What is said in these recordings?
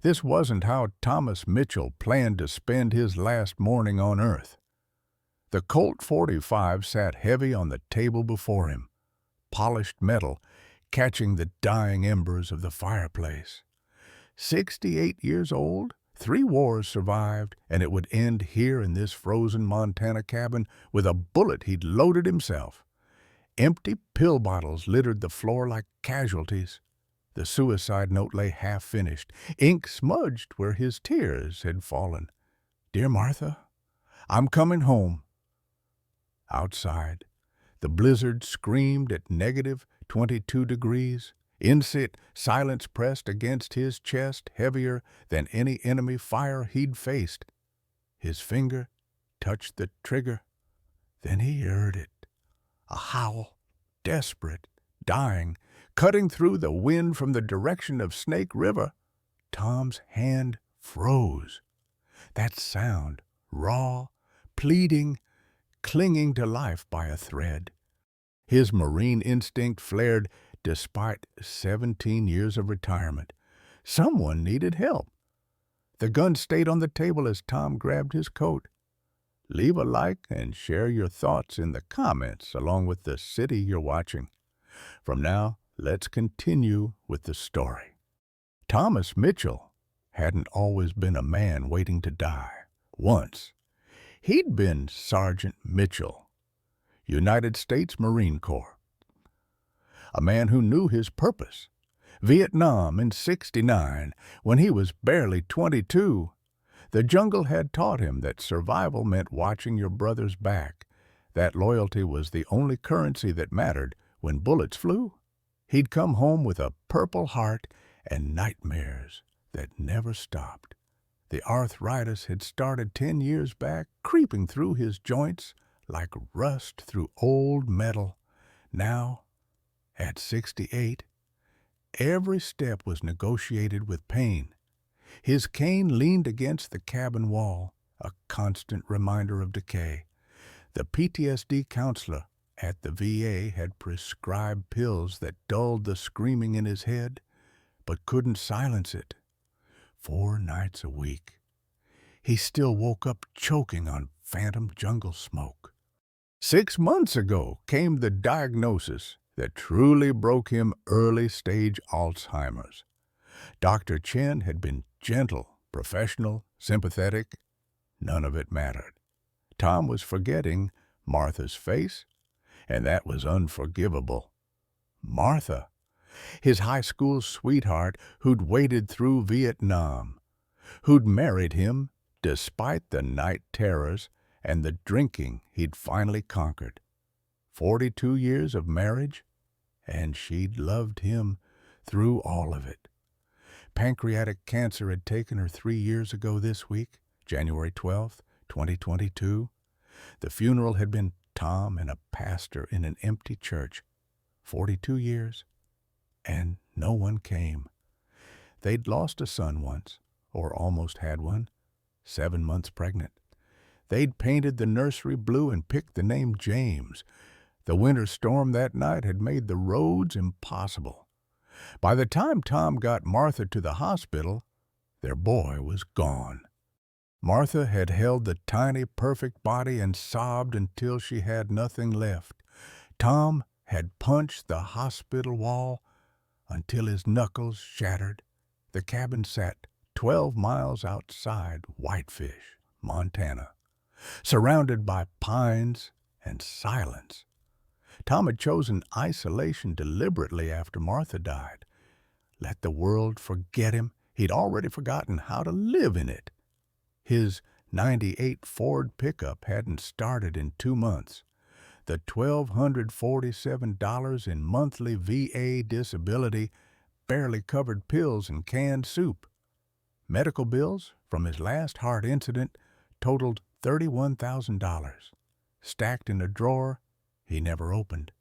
This wasn't how Thomas Mitchell planned to spend his last morning on Earth. The Colt 45 sat heavy on the table before him, polished metal catching the dying embers of the fireplace. 68 years old, 3 wars survived, and it would end here in this frozen Montana cabin with a bullet he'd loaded himself. Empty pill bottles littered the floor like casualties. The suicide note lay half-finished, ink smudged where his tears had fallen. "Dear Martha, I'm coming home." Outside, the blizzard screamed at -22 degrees. Instant silence pressed against his chest, heavier than any enemy fire he'd faced. His finger touched the trigger. Then he heard it. A howl, desperate, dying, cutting through the wind from the direction of Snake River. Tom's hand froze. That sound, raw, pleading, clinging to life by a thread. His marine instinct flared despite 17 years of retirement. Someone needed help. The gun stayed on the table as Tom grabbed his coat. Leave a like and share your thoughts in the comments along with the city you're watching. From now, let's continue with the story. Thomas Mitchell hadn't always been a man waiting to die. Once, he'd been Sergeant Mitchell, United States Marine Corps. A man who knew his purpose. Vietnam in '69, when he was barely 22. The jungle had taught him that survival meant watching your brother's back. That loyalty was the only currency that mattered when bullets flew. He'd come home with a purple heart and nightmares that never stopped. The arthritis had started 10 years back, creeping through his joints like rust through old metal. Now, at 68, every step was negotiated with pain. His cane leaned against the cabin wall, a constant reminder of decay. The PTSD counselor at the VA had prescribed pills that dulled the screaming in his head, but couldn't silence it. 4 nights a week. He still woke up choking on phantom jungle smoke. 6 months ago came the diagnosis that truly broke him: early-stage Alzheimer's. Dr. Chen had been gentle, professional, sympathetic. None of it mattered. Tom was forgetting Martha's face, and that was unforgivable. Martha, his high school sweetheart who'd waded through Vietnam, who'd married him despite the night terrors and the drinking he'd finally conquered. 42 years of marriage, and she'd loved him through all of it. Pancreatic cancer had taken her 3 years ago this week, January 12th, 2022. The funeral had been Tom and a pastor in an empty church. 42 years, and no one came. They'd lost a son once, or almost had one, 7 months pregnant. They'd painted the nursery blue and picked the name James. The winter storm that night had made the roads impossible. By the time Tom got Martha to the hospital, their boy was gone. Martha had held the tiny, perfect body and sobbed until she had nothing left. Tom had punched the hospital wall until his knuckles shattered. The cabin sat 12 miles outside Whitefish, Montana, surrounded by pines and silence. Tom had chosen isolation deliberately after Martha died. Let the world forget him. He'd already forgotten how to live in it. His '98 Ford pickup hadn't started in 2 months. The $1,247 in monthly VA disability barely covered pills and canned soup. Medical bills from his last heart incident totaled $31,000, stacked in a drawer he never opened.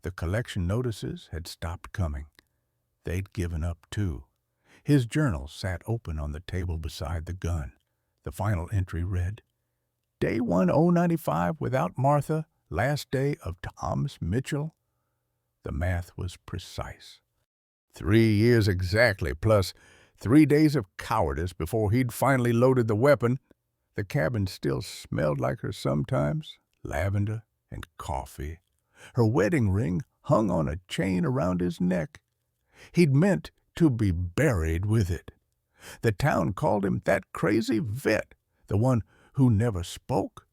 The collection notices had stopped coming. They'd given up, too. His journal sat open on the table beside the gun. The final entry read, Day 1095 without Martha, last day of Thomas Mitchell. The math was precise. 3 years exactly, plus 3 days of cowardice before he'd finally loaded the weapon. The cabin still smelled like her sometimes, lavender and coffee. Her wedding ring hung on a chain around his neck. He'd meant to be buried with it. The town called him that crazy vet, the one who never spoke,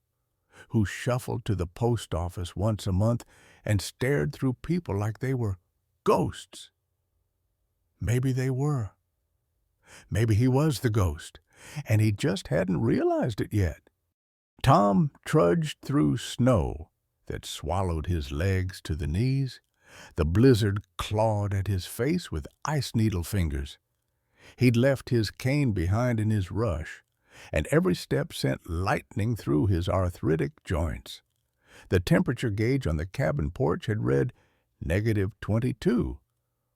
who shuffled to the post office once a month and stared through people like they were ghosts. Maybe they were. Maybe he was the ghost, and he just hadn't realized it yet. Tom trudged through snow that swallowed his legs to the knees. The blizzard clawed at his face with ice needle fingers. He'd left his cane behind in his rush, and every step sent lightning through his arthritic joints. The temperature gauge on the cabin porch had read -22.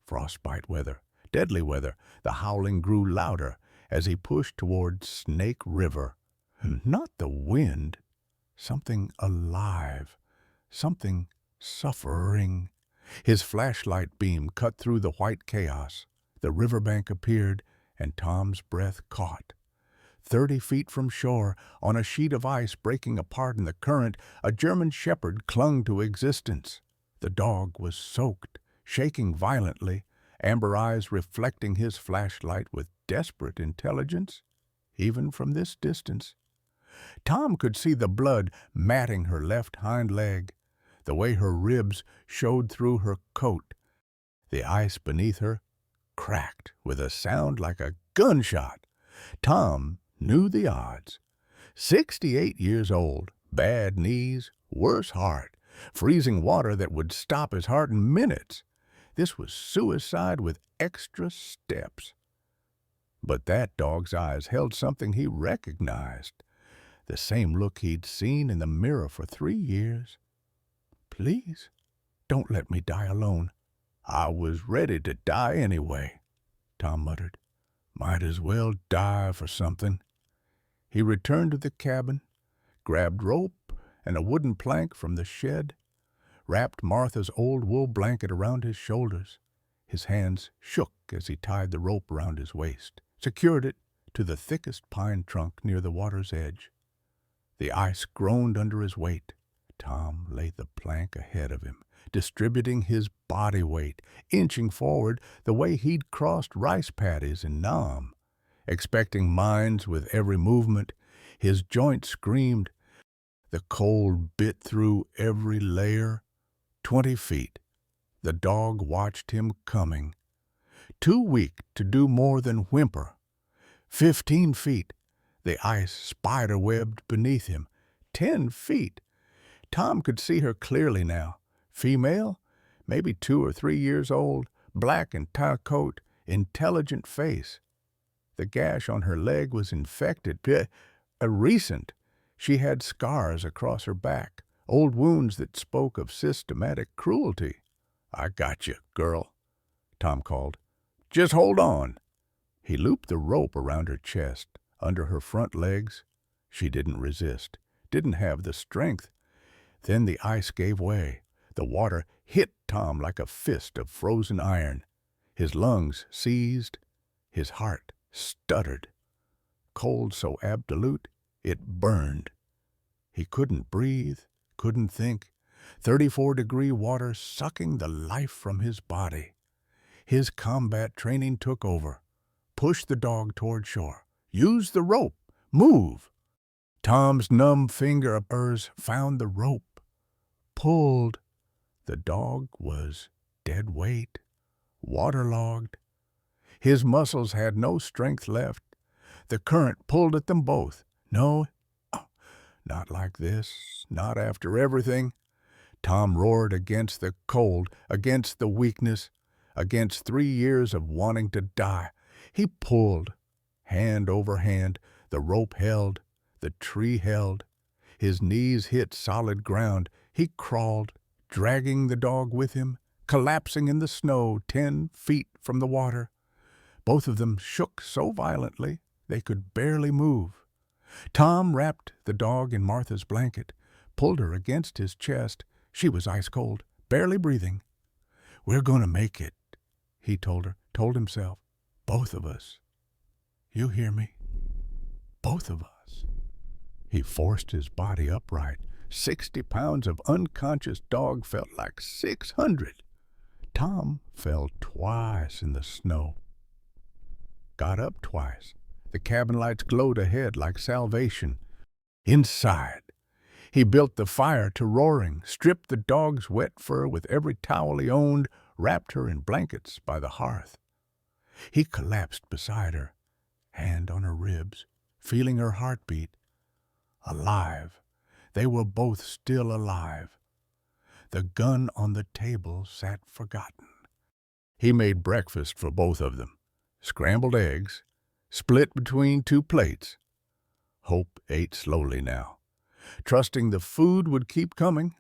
Frostbite weather, deadly weather. The howling grew louder as he pushed toward Snake River. Not the wind. Something alive. Something suffering. His flashlight beam cut through the white chaos. The riverbank appeared, and Tom's breath caught. 30 feet from shore, on a sheet of ice breaking apart in the current, a German shepherd clung to existence. The dog was soaked, shaking violently, amber eyes reflecting his flashlight with desperate intelligence, even from this distance. Tom could see the blood matting her left hind leg, the way her ribs showed through her coat. The ice beneath her cracked with a sound like a gunshot. Tom knew the odds. 68 years old, bad knees, worse heart, freezing water that would stop his heart in minutes. This was suicide with extra steps. But that dog's eyes held something he recognized, the same look he'd seen in the mirror for 3 years. "Please, don't let me die alone." "I was ready to die anyway," Tom muttered. "Might as well die for something." He returned to the cabin, grabbed rope and a wooden plank from the shed, wrapped Martha's old wool blanket around his shoulders. His hands shook as he tied the rope around his waist, secured it to the thickest pine trunk near the water's edge. The ice groaned under his weight. Tom laid the plank ahead of him, distributing his body weight, inching forward the way he'd crossed rice paddies in Nam, expecting mines with every movement. His joints screamed. The cold bit through every layer. 20 feet. The dog watched him coming. Too weak to do more than whimper. 15 feet. The ice spider-webbed beneath him. 10 feet. Tom could see her clearly now. Female, maybe 2 or 3 years old, black entire coat, intelligent face. The gash on her leg was infected. Recent. She had scars across her back, old wounds that spoke of systematic cruelty. "I got you, girl," Tom called. "Just hold on." He looped the rope around her chest, under her front legs. She didn't resist, didn't have the strength. Then the ice gave way. The water hit Tom like a fist of frozen iron. His lungs seized. His heart stuttered. Cold so absolute, it burned. He couldn't breathe, couldn't think. 34-degree water sucking the life from his body. His combat training took over. Push the dog toward shore. Use the rope. Move. Tom's numb fingers found the rope. Pulled. The dog was dead weight, waterlogged. His muscles had no strength left. The current pulled at them both. No, not like this, not after everything. Tom roared against the cold, against the weakness, against 3 years of wanting to die. He pulled, hand over hand. The rope held, the tree held. His knees hit solid ground. He crawled, dragging the dog with him, collapsing in the snow 10 feet from the water. Both of them shook so violently they could barely move. Tom wrapped the dog in Martha's blanket, pulled her against his chest. She was ice cold, barely breathing. "We're going to make it," he told himself. "Both of us." You hear me? Both of us. He forced his body upright. 60 pounds of unconscious dog felt like 600. Tom fell twice in the snow. Got up twice. The cabin lights glowed ahead like salvation. Inside, he built the fire to roaring, stripped the dog's wet fur with every towel he owned, wrapped her in blankets by the hearth. He collapsed beside her, hand on her ribs, feeling her heartbeat. Alive. They were both still alive. The gun on the table sat forgotten. He made breakfast for both of them. Scrambled eggs, split between 2 plates. Hope ate slowly now, trusting the food would keep coming,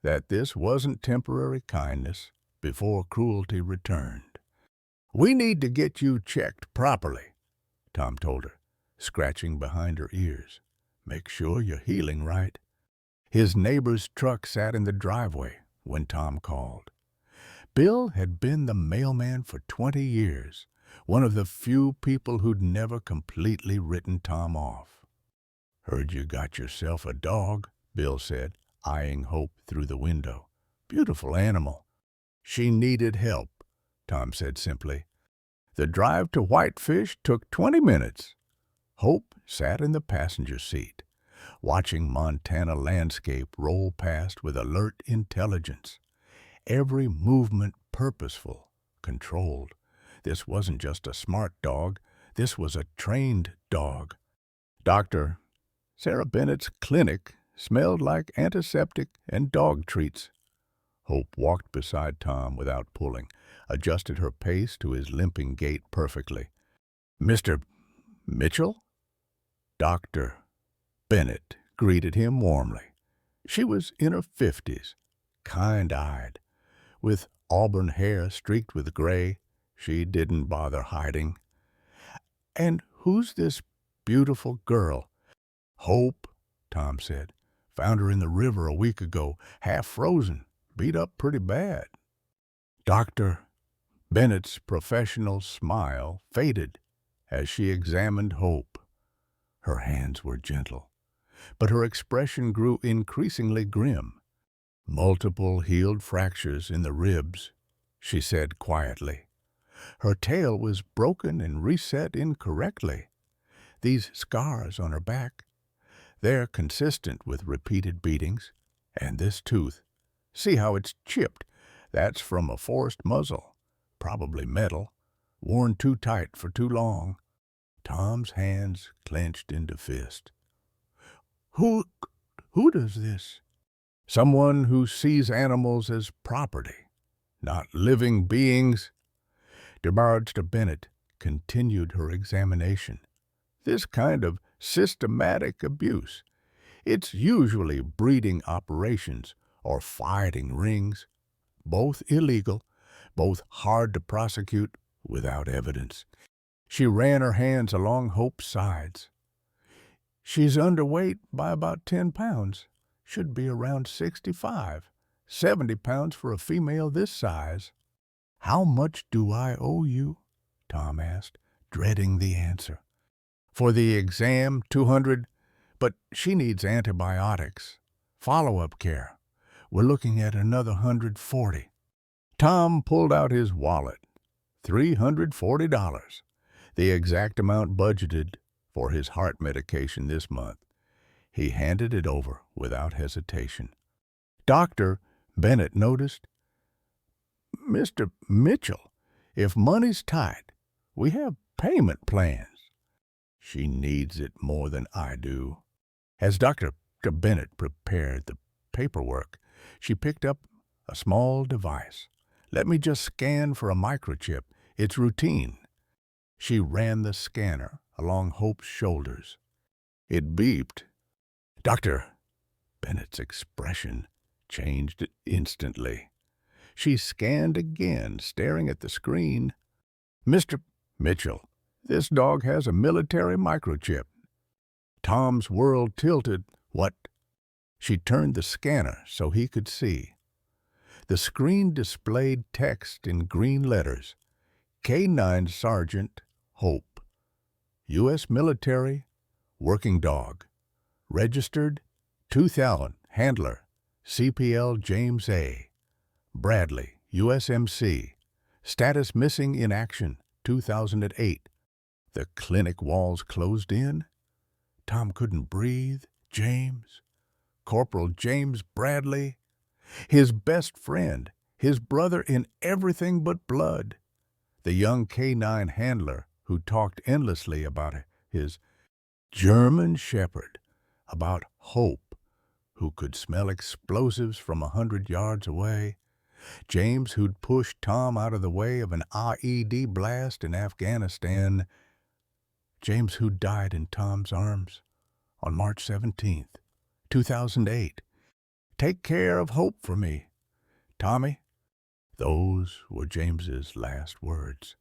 that this wasn't temporary kindness before cruelty returned. We need to get you checked properly, Tom told her, scratching behind her ears. Make sure you're healing right. His neighbor's truck sat in the driveway when Tom called. Bill had been the mailman for 20 years, one of the few people who'd never completely written Tom off. Heard you got yourself a dog, Bill said, eyeing Hope through the window. Beautiful animal. She needed help, Tom said simply. The drive to Whitefish took 20 minutes. Hope sat in the passenger seat, watching Montana landscape roll past with alert intelligence. Every movement purposeful, controlled. This wasn't just a smart dog. This was a trained dog. Dr. Sarah Bennett's clinic smelled like antiseptic and dog treats. Hope walked beside Tom without pulling, adjusted her pace to his limping gait perfectly. Mr. Mitchell? Dr. Bennett greeted him warmly. She was in her 50s, kind-eyed, with auburn hair streaked with gray. She didn't bother hiding. And who's this beautiful girl? Hope, Tom said. Found her in the river a week ago, half frozen, beat up pretty bad. Dr. Bennett's professional smile faded as she examined Hope. Her hands were gentle, but her expression grew increasingly grim. Multiple healed fractures in the ribs, she said quietly. Her tail was broken and reset incorrectly. These scars on her back, they're consistent with repeated beatings. And this tooth, see how it's chipped? That's from a forced muzzle, probably metal, worn too tight for too long. Tom's hands clenched into fist. Who does this? Someone who sees animals as property, not living beings. Dr. Bennett continued her examination. This kind of systematic abuse, it's usually breeding operations or fighting rings, both illegal, both hard to prosecute without evidence. She ran her hands along Hope's sides. She's underweight by about 10 pounds. Should be around 65, 70 pounds for a female this size. How much do I owe you? Tom asked, dreading the answer. For the exam, 200, but she needs antibiotics. Follow-up care. We're looking at another 140. Tom pulled out his wallet. $340. The exact amount budgeted for his heart medication this month. He handed it over without hesitation. Dr. Bennett noticed. Mr. Mitchell, if money's tight, we have payment plans. She needs it more than I do. As Dr. Bennett prepared the paperwork, she picked up a small device. Let me just scan for a microchip. It's routine. She ran the scanner along Hope's shoulders. It beeped. Dr. Bennett's expression changed instantly. She scanned again, staring at the screen. Mr. Mitchell, this dog has a military microchip. Tom's world tilted. What? She turned the scanner so he could see. The screen displayed text in green letters. K-9 Sergeant Hope. U.S. military, working dog. Registered 2000, handler, CPL James A. Bradley, USMC. Status missing in action, 2008. The clinic walls closed in. Tom couldn't breathe. James, Corporal James Bradley, his best friend, his brother in everything but blood. The young K-9 handler who talked endlessly about his German shepherd, about hope, who could smell explosives from 100 yards away. James, who'd pushed Tom out of the way of an IED blast in Afghanistan. James, who died in Tom's arms on March 17th, 2008. Take care of hope for me, Tommy. Those were James's last words.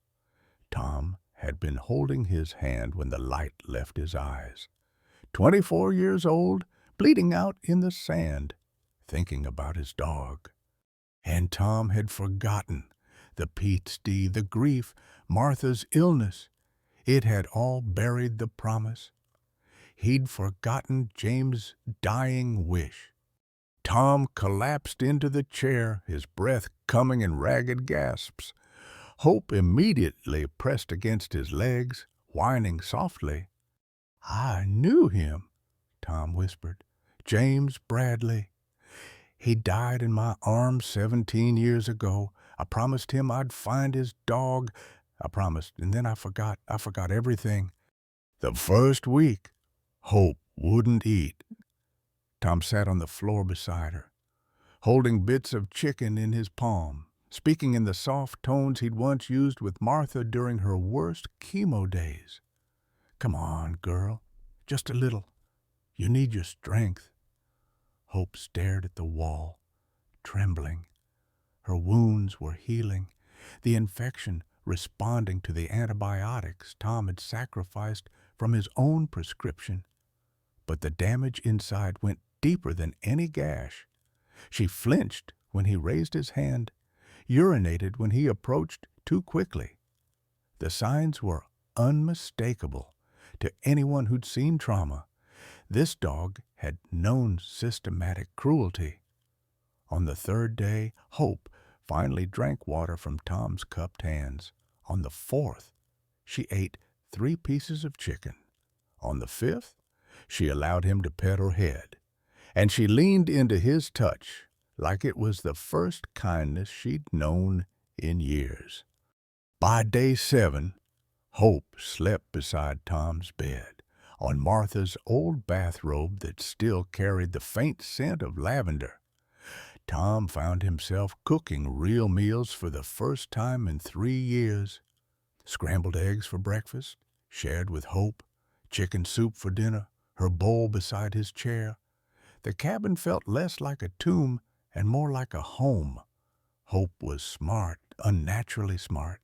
Tom had been holding his hand when the light left his eyes. 24 years old, bleeding out in the sand, thinking about his dog. And Tom had forgotten the PTSD, the grief, Martha's illness. It had all buried the promise. He'd forgotten James' dying wish. Tom collapsed into the chair, his breath coming in ragged gasps. Hope immediately pressed against his legs, whining softly. "I knew him," Tom whispered. "James Bradley. He died in my arms 17 years ago. I promised him I'd find his dog. I promised, and then I forgot. I forgot everything. The first week, Hope wouldn't eat." Tom sat on the floor beside her, holding bits of chicken in his palm, speaking in the soft tones he'd once used with Martha during her worst chemo days. "Come on, girl, just a little. You need your strength." Hope stared at the wall, trembling. Her wounds were healing, the infection responding to the antibiotics Tom had sacrificed from his own prescription. But the damage inside went deeper than any gash. She flinched when he raised his hand, urinated when he approached too quickly. The signs were unmistakable to anyone who'd seen trauma. This dog had known systematic cruelty. On the third day, Hope finally drank water from Tom's cupped hands. On the fourth, she ate 3 pieces of chicken. On the fifth, she allowed him to pet her head, and she leaned into his touch like it was the first kindness she'd known in years. By day 7, Hope slept beside Tom's bed, on Martha's old bathrobe that still carried the faint scent of lavender. Tom found himself cooking real meals for the first time in 3 years. Scrambled eggs for breakfast, shared with Hope, chicken soup for dinner, her bowl beside his chair. The cabin felt less like a tomb and more like a home. Hope was smart, unnaturally smart.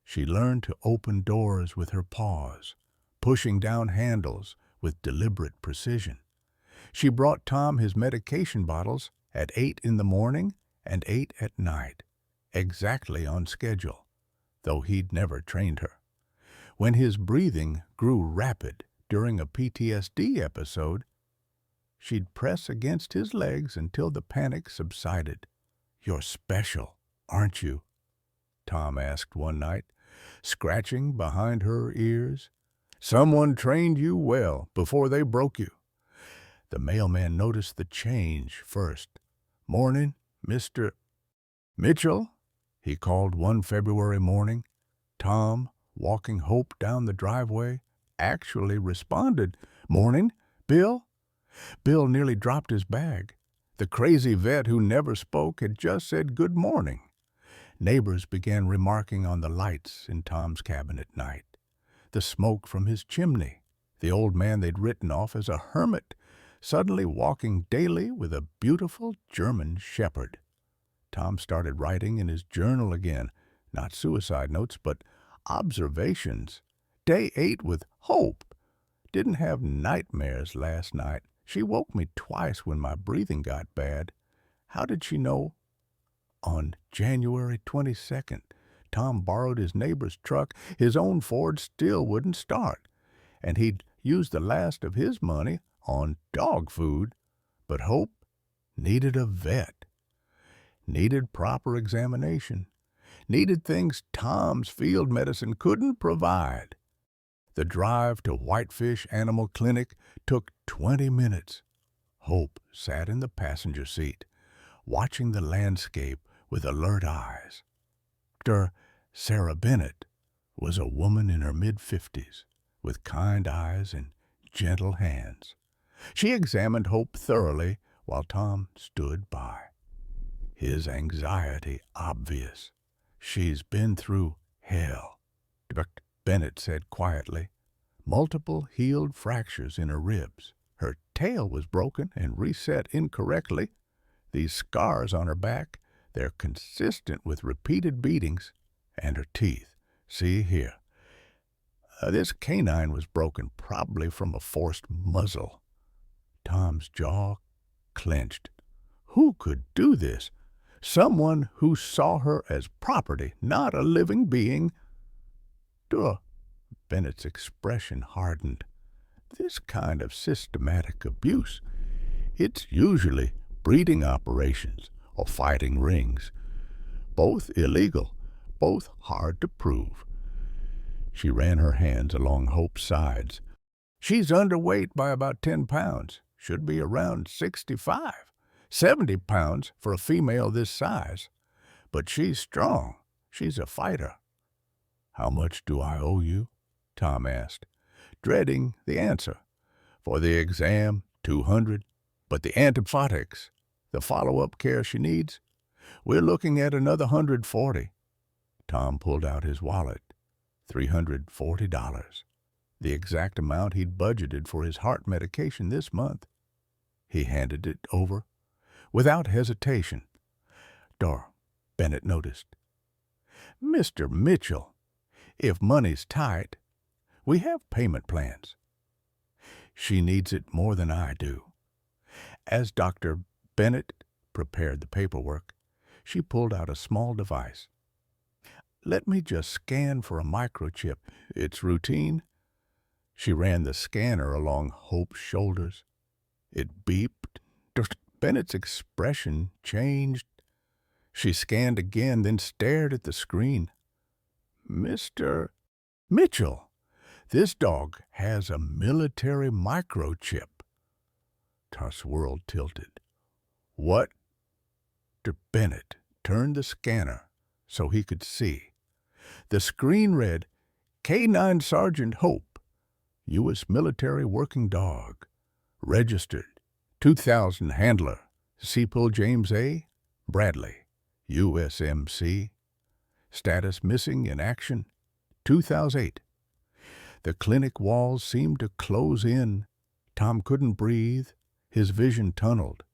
She learned to open doors with her paws, pushing down handles with deliberate precision. She brought Tom his medication bottles at 8 in the morning and 8 at night, exactly on schedule, though he'd never trained her. When his breathing grew rapid during a PTSD episode, she'd press against his legs until the panic subsided. "You're special, aren't you?" Tom asked one night, scratching behind her ears. "Someone trained you well before they broke you." The mailman noticed the change first. "Morning, Mr. Mitchell," he called one February morning. Tom, walking Hope down the driveway, actually responded, "Morning, Bill." Bill nearly dropped his bag. The crazy vet who never spoke had just said good morning. Neighbors began remarking on the lights in Tom's cabin at night, the smoke from his chimney, the old man they'd written off as a hermit, suddenly walking daily with a beautiful German shepherd. Tom started writing in his journal again, not suicide notes, but observations. Day 8 with Hope. Didn't have nightmares last night. She woke me twice when my breathing got bad. How did she know? On January 22nd, Tom borrowed his neighbor's truck. His own Ford still wouldn't start. and he'd used the last of his money on dog food. But Hope needed a vet, needed proper examination, needed things Tom's field medicine couldn't provide. The drive to Whitefish Animal Clinic took 20 minutes. Hope sat in the passenger seat, watching the landscape with alert eyes. Dr. Sarah Bennett was a woman in her mid-50s, with kind eyes and gentle hands. She examined Hope thoroughly while Tom stood by, his anxiety obvious. "She's been through hell," Dr. Bennett said quietly. "Multiple healed fractures in her ribs. Her tail was broken and reset incorrectly. These scars on her back, they're consistent with repeated beatings. And her teeth. See here. This canine was broken, probably from a forced muzzle." Tom's jaw clenched. Who could do this? Someone who saw her as property, not a living being. Duh. Bennett's expression hardened. This kind of systematic abuse, it's usually breeding operations or fighting rings. Both illegal, both hard to prove. She ran her hands along Hope's sides. "She's underweight by about 10 pounds. Should be around 65, 70 pounds for a female this size. But she's strong. She's a fighter." "How much do I owe you?" Tom asked, dreading the answer. "For the exam, 200. But the antibiotics, the follow-up care she needs, we're looking at another 140. Tom pulled out his wallet. $340. The exact amount he'd budgeted for his heart medication this month. He handed it over without hesitation. Bennett noticed. "Mr. Mitchell, if money's tight, we have payment plans." "She needs it more than I do." As Dr. Bennett prepared the paperwork, she pulled out a small device. "Let me just scan for a microchip. It's routine." She ran the scanner along Hope's shoulders. It beeped. Bennett's expression changed. She scanned again, then stared at the screen. "Mr. Mitchell, this dog has a military microchip." Tom's world tilted. "What?" Dr. Bennett turned the scanner so he could see. The screen read, "K9 Sergeant Hope, U.S. military working dog, registered, 2000 handler, Seapill James A. Bradley, USMC, status missing in action, 2008. The clinic walls seemed to close in. Tom couldn't breathe. His vision tunneled.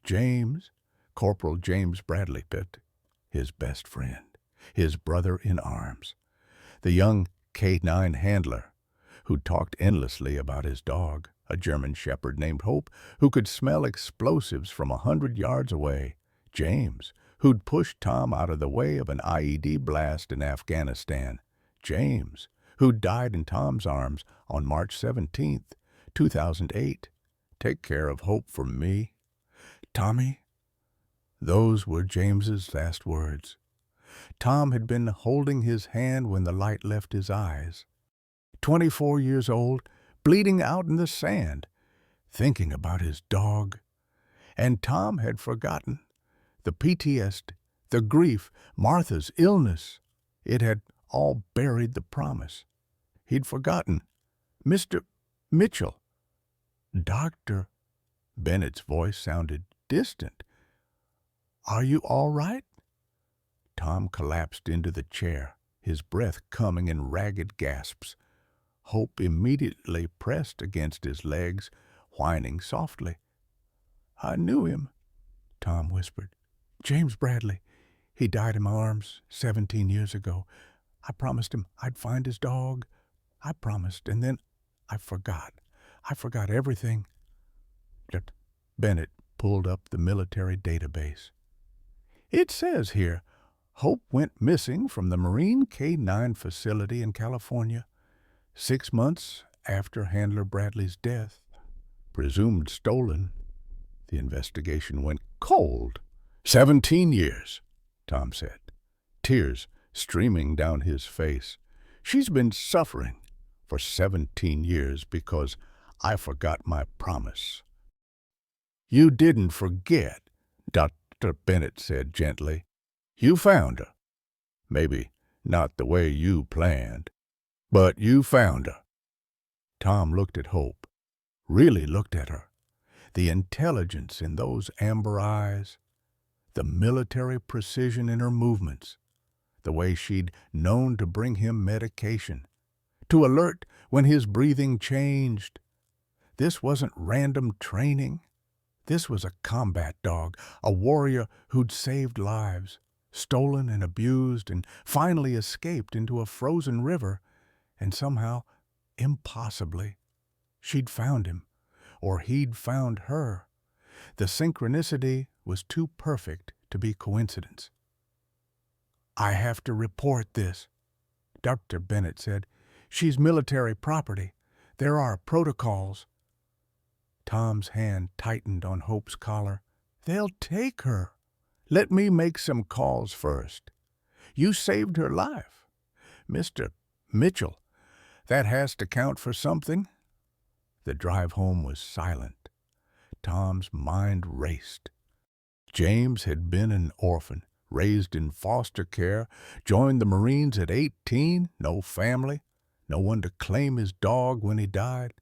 James, Corporal James Bradley Pitt, his best friend, his brother in arms, the young K9 handler who talked endlessly about his dog, a German shepherd named Hope, who could smell explosives from 100 yards away. James, who'd pushed Tom out of the way of an IED blast in Afghanistan. James, who died in Tom's arms on March 17th, 2008. "Take care of Hope for me, Tommy." Those were James's last words. Tom had been holding his hand when the light left his eyes. 24 years old, bleeding out in the sand, thinking about his dog. And Tom had forgotten. The PTSD, the grief, Martha's illness. It had all buried the promise. He'd forgotten. "Mr. Mitchell." "Doctor." Bennett's voice sounded distant. "Are you all right?" Tom collapsed into the chair, his breath coming in ragged gasps. Hope immediately pressed against his legs, whining softly. "I knew him," Tom whispered. "James Bradley. He died in my arms 17 years ago. I promised him I'd find his dog. I promised, and then I forgot. I forgot everything." Bennett pulled up the military database. "It says here, Hope went missing from the Marine K9 facility in California. 6 months after Handler Bradley's death, presumed stolen. The investigation went cold. 17 years, Tom said, tears streaming down his face. She's been suffering for 17 years because I forgot my promise. You didn't forget, Dr. Bennett said gently. You found her. Maybe not the way you planned, but you found her. Tom looked at Hope, really looked at her. The intelligence in those amber eyes, the military precision in her movements, the way she'd known to bring him medication, to alert when his breathing changed. This wasn't random training. This was a combat dog, a warrior who'd saved lives, stolen and abused, and finally escaped into a frozen river, and somehow, impossibly, she'd found him, or he'd found her. The synchronicity was too perfect to be coincidence. I have to report this, Dr. Bennett said. She's military property. There are protocols. Tom's hand tightened on Hope's collar. They'll take her. Let me make some calls first. You saved her life. Mr. Mitchell, that has to count for something. The drive home was silent. Tom's mind raced. James had been an orphan, raised in foster care, joined the Marines at 18, no family, no one to claim his dog when he died.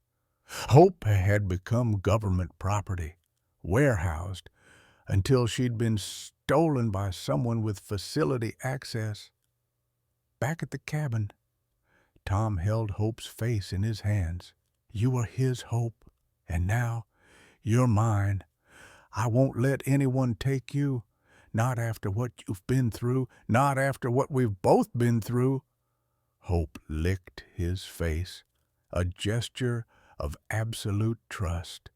Hope had become government property, warehoused, until she'd been stolen by someone with facility access. Back at the cabin, Tom held Hope's face in his hands. You were his, Hope, and now you're mine. I won't let anyone take you, not after what you've been through, not after what we've both been through. Hope licked his face, a gesture of absolute trust.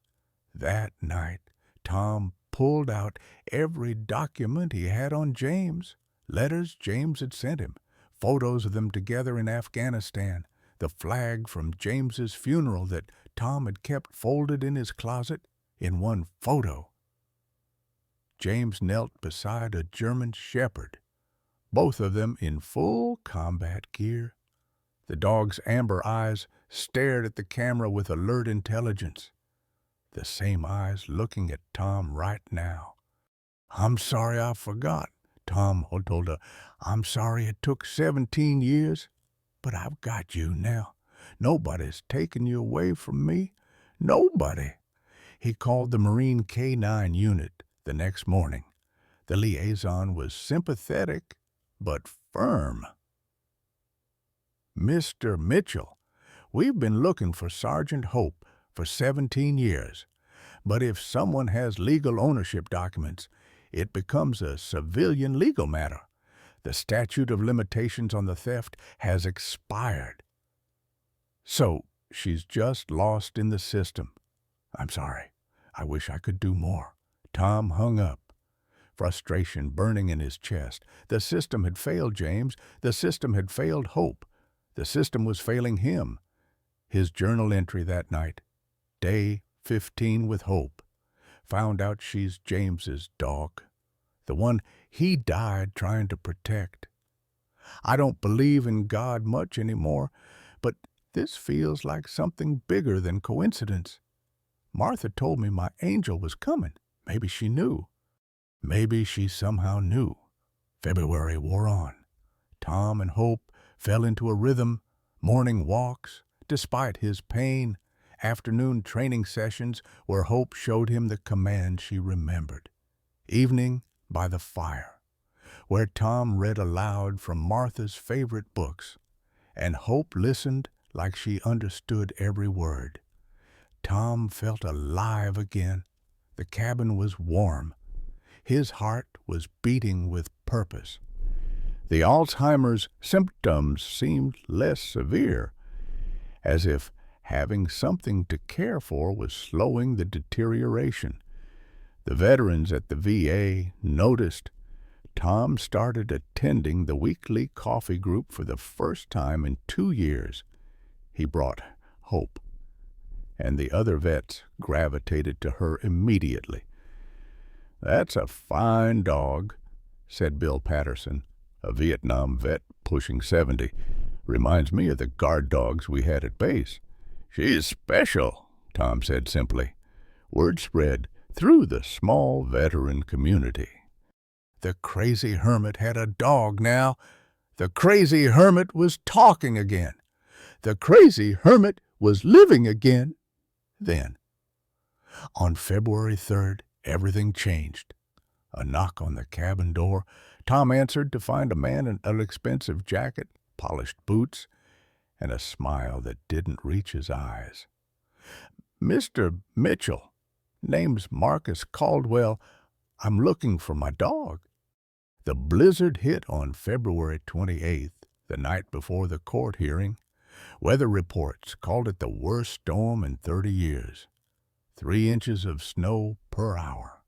That night, Tom pulled out every document he had on James, letters James had sent him, photos of them together in Afghanistan, the flag from James's funeral that Tom had kept folded in his closet in one photo. James knelt beside a German shepherd, both of them in full combat gear. The dog's amber eyes stared at the camera with alert intelligence, the same eyes looking at Tom right now. I'm sorry I forgot, Tom told her. I'm sorry it took 17 years, but I've got you now. Nobody's taken you away from me. Nobody. He called the Marine K-9 unit the next morning. The liaison was sympathetic, but firm. Mr. Mitchell, we've been looking for Sergeant Hope for 17 years, but if someone has legal ownership documents, it becomes a civilian legal matter. The statute of limitations on the theft has expired. So she's just lost in the system. I'm sorry. I wish I could do more. Tom hung up, frustration burning in his chest. The system had failed James. The system had failed Hope. The system was failing him. His journal entry that night, day 15 with Hope, found out she's James's dog, the one he died trying to protect. I don't believe in God much anymore, but this feels like something bigger than coincidence. Martha told me my angel was coming. Maybe she knew. Maybe she somehow knew. February wore on. Tom and Hope fell into a rhythm, morning walks, despite his pain, afternoon training sessions where Hope showed him the command she remembered, evening by the fire, where Tom read aloud from Martha's favorite books, and Hope listened like she understood every word. Tom felt alive again. The cabin was warm. His heart was beating with purpose. The Alzheimer's symptoms seemed less severe, as if having something to care for was slowing the deterioration. The veterans at the VA noticed. Tom started attending the weekly coffee group for the first time in 2 years. He brought Hope, and the other vets gravitated to her immediately. "That's a fine dog," said Bill Patterson, a Vietnam vet pushing 70. "Reminds me of the guard dogs we had at base." "She's special," Tom said simply. Word spread through the small veteran community. The crazy hermit had a dog now. The crazy hermit was talking again. The crazy hermit was living again. Then, on February 3rd, everything changed. A knock on the cabin door. Tom answered to find a man in an expensive jacket, polished boots, and a smile that didn't reach his eyes. "Mr. Mitchell, name's Marcus Caldwell. I'm looking for my dog." The blizzard hit on February 28th, the night before the court hearing. Weather reports called it the worst storm in 30 years. 3 inches of snow per hour.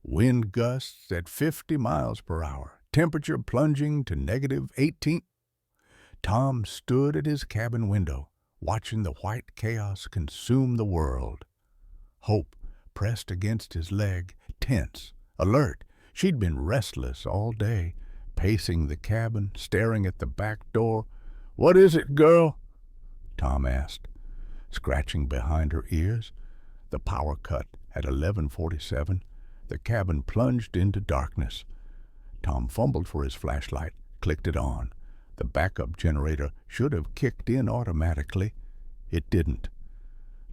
Wind gusts at 50 miles per hour. Temperature plunging to -18. Tom stood at his cabin window, watching the white chaos consume the world. Hope pressed against his leg, tense, alert. She'd been restless all day, pacing the cabin, staring at the back door. "What is it, girl?" Tom asked, scratching behind her ears. The power cut at 11:47. The cabin plunged into darkness. Tom fumbled for his flashlight, clicked it on. The backup generator should have kicked in automatically. It didn't.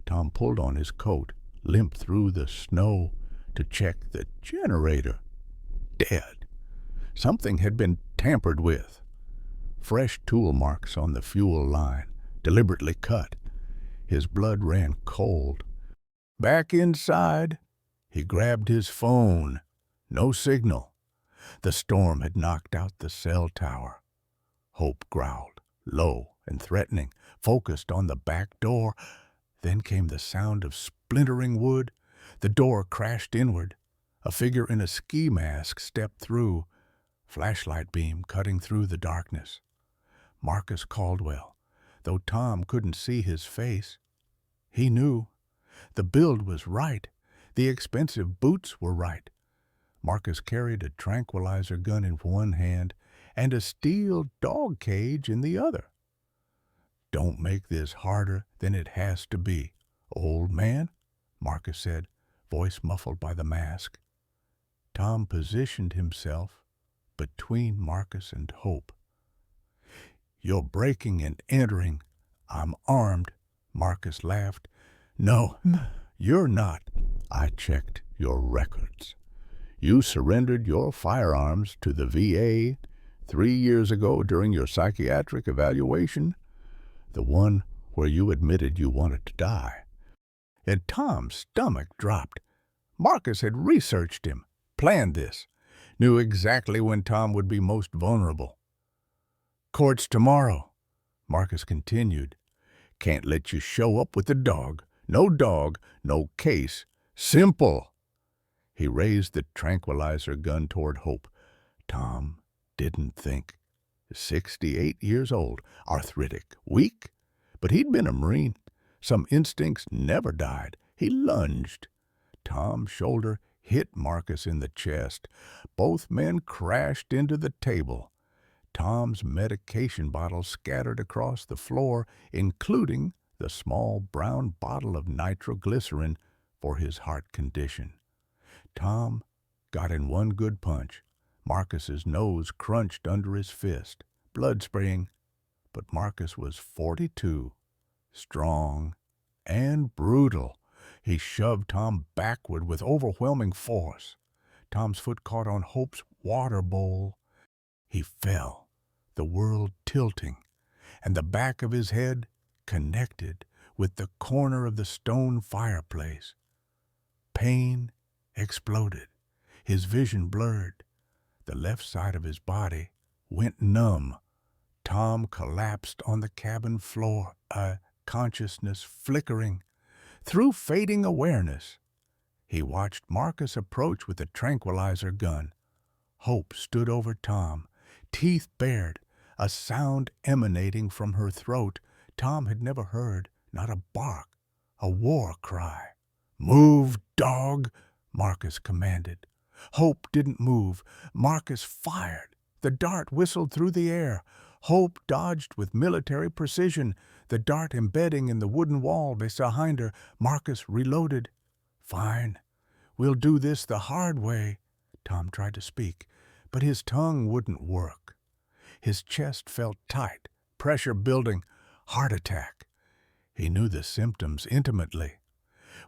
Tom pulled on his coat, limped through the snow to check the generator. Dead. Something had been tampered with. Fresh tool marks on the fuel line, deliberately cut. His blood ran cold. Back inside, he grabbed his phone. No signal. The storm had knocked out the cell tower. Hope growled, low and threatening, focused on the back door. Then came the sound of splintering wood. The door crashed inward. A figure in a ski mask stepped through, flashlight beam cutting through the darkness. Marcus Caldwell, though Tom couldn't see his face. He knew. The build was right. The expensive boots were right. Marcus carried a tranquilizer gun in one hand and a steel dog cage in the other. "Don't make this harder than it has to be, old man," Marcus said, voice muffled by the mask. Tom positioned himself between Marcus and Hope. "You're breaking and entering. I'm armed," Marcus laughed. "No, you're not. I checked your records. You surrendered your firearms to the VA 3 years ago during your psychiatric evaluation, the one where you admitted you wanted to die." And Tom's stomach dropped. Marcus had researched him, planned this, knew exactly when Tom would be most vulnerable. "Court's tomorrow," Marcus continued. "Can't let you show up with the dog. No case. Simple." He raised the tranquilizer gun toward Hope. Tom didn't think. 68 years old, arthritic, weak, but he'd been a Marine. Some instincts never died. He lunged. Tom's shoulder hit Marcus in the chest. Both men crashed into the table. Tom's medication bottle scattered across the floor, including the small brown bottle of nitroglycerin for his heart condition. Tom got in one good punch. Marcus's nose crunched under his fist, blood spraying. But Marcus was 42, strong and brutal. He shoved Tom backward with overwhelming force. Tom's foot caught on Hope's water bowl. He fell, the world tilting, and the back of his head connected with the corner of the stone fireplace. Pain exploded. His vision blurred. The left side of his body went numb. Tom collapsed on the cabin floor, consciousness flickering. Through fading awareness, he watched Marcus approach with a tranquilizer gun. Hope stood over Tom, teeth bared, a sound emanating from her throat Tom had never heard. not a bark, a war cry. "Move, dog," Marcus commanded. Hope didn't move. Marcus fired. The dart whistled through the air. Hope dodged with military precision, the dart embedding in the wooden wall behind her. Marcus reloaded. "Fine. We'll do this the hard way." Tom tried to speak, but his tongue wouldn't work. His chest felt tight, pressure building, heart attack. He knew the symptoms intimately.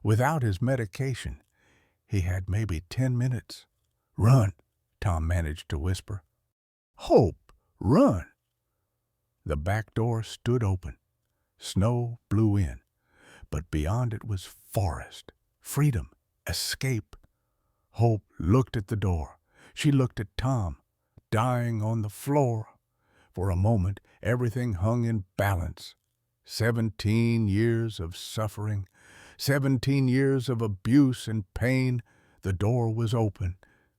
Without his medication, he had maybe 10 minutes. "Run," Tom managed to whisper. "Hope, run." The back door stood open. Snow blew in, but beyond it was forest, freedom, escape. Hope looked at the door. She looked at Tom, dying on the floor. For a moment, everything hung in balance. 17 years of suffering, 17 years of abuse and pain. The door was open.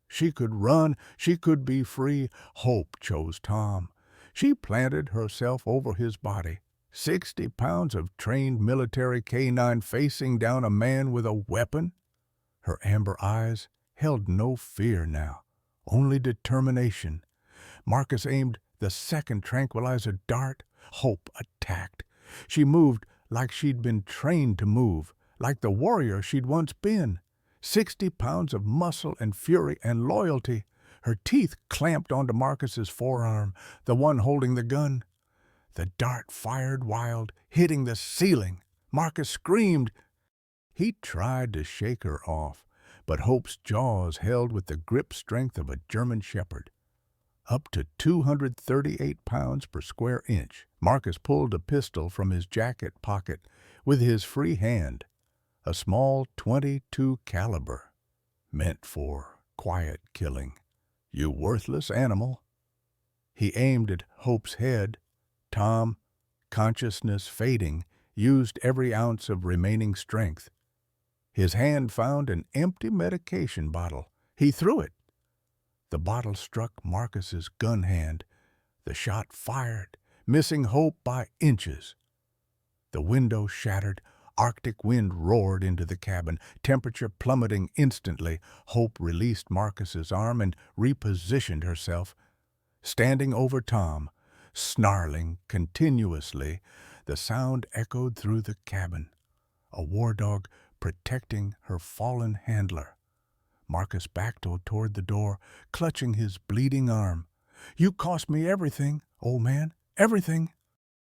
She could run. She could be free. Hope chose Tom. She planted herself over his body. 60 pounds of trained military canine facing down a man with a weapon. Her amber eyes held no fear now, only determination. Marcus aimed the second tranquilizer dart. Hope attacked. She moved like she'd been trained to move, like the warrior she'd once been. 60 pounds of muscle and fury and loyalty. Her teeth clamped onto Marcus's forearm, the one holding the gun. The dart fired wild, hitting the ceiling. Marcus screamed. He tried to shake her off, but Hope's jaws held with the grip strength of a German shepherd. Up to 238 pounds per square inch, Marcus pulled a pistol from his jacket pocket with his free hand, a small .22 caliber, meant for quiet killing. "You worthless animal." He aimed at Hope's head. Tom, consciousness fading, used every ounce of remaining strength. His hand found an empty medication bottle. He threw it. The bottle struck Marcus's gun hand. The shot fired, missing Hope by inches. The window shattered. Arctic wind roared into the cabin, temperature plummeting instantly. Hope released Marcus's arm and repositioned herself. Standing over Tom, snarling continuously, the sound echoed through the cabin. A war dog protecting her fallen handler. Marcus backed toward the door, clutching his bleeding arm. "You cost me everything, old man, everything.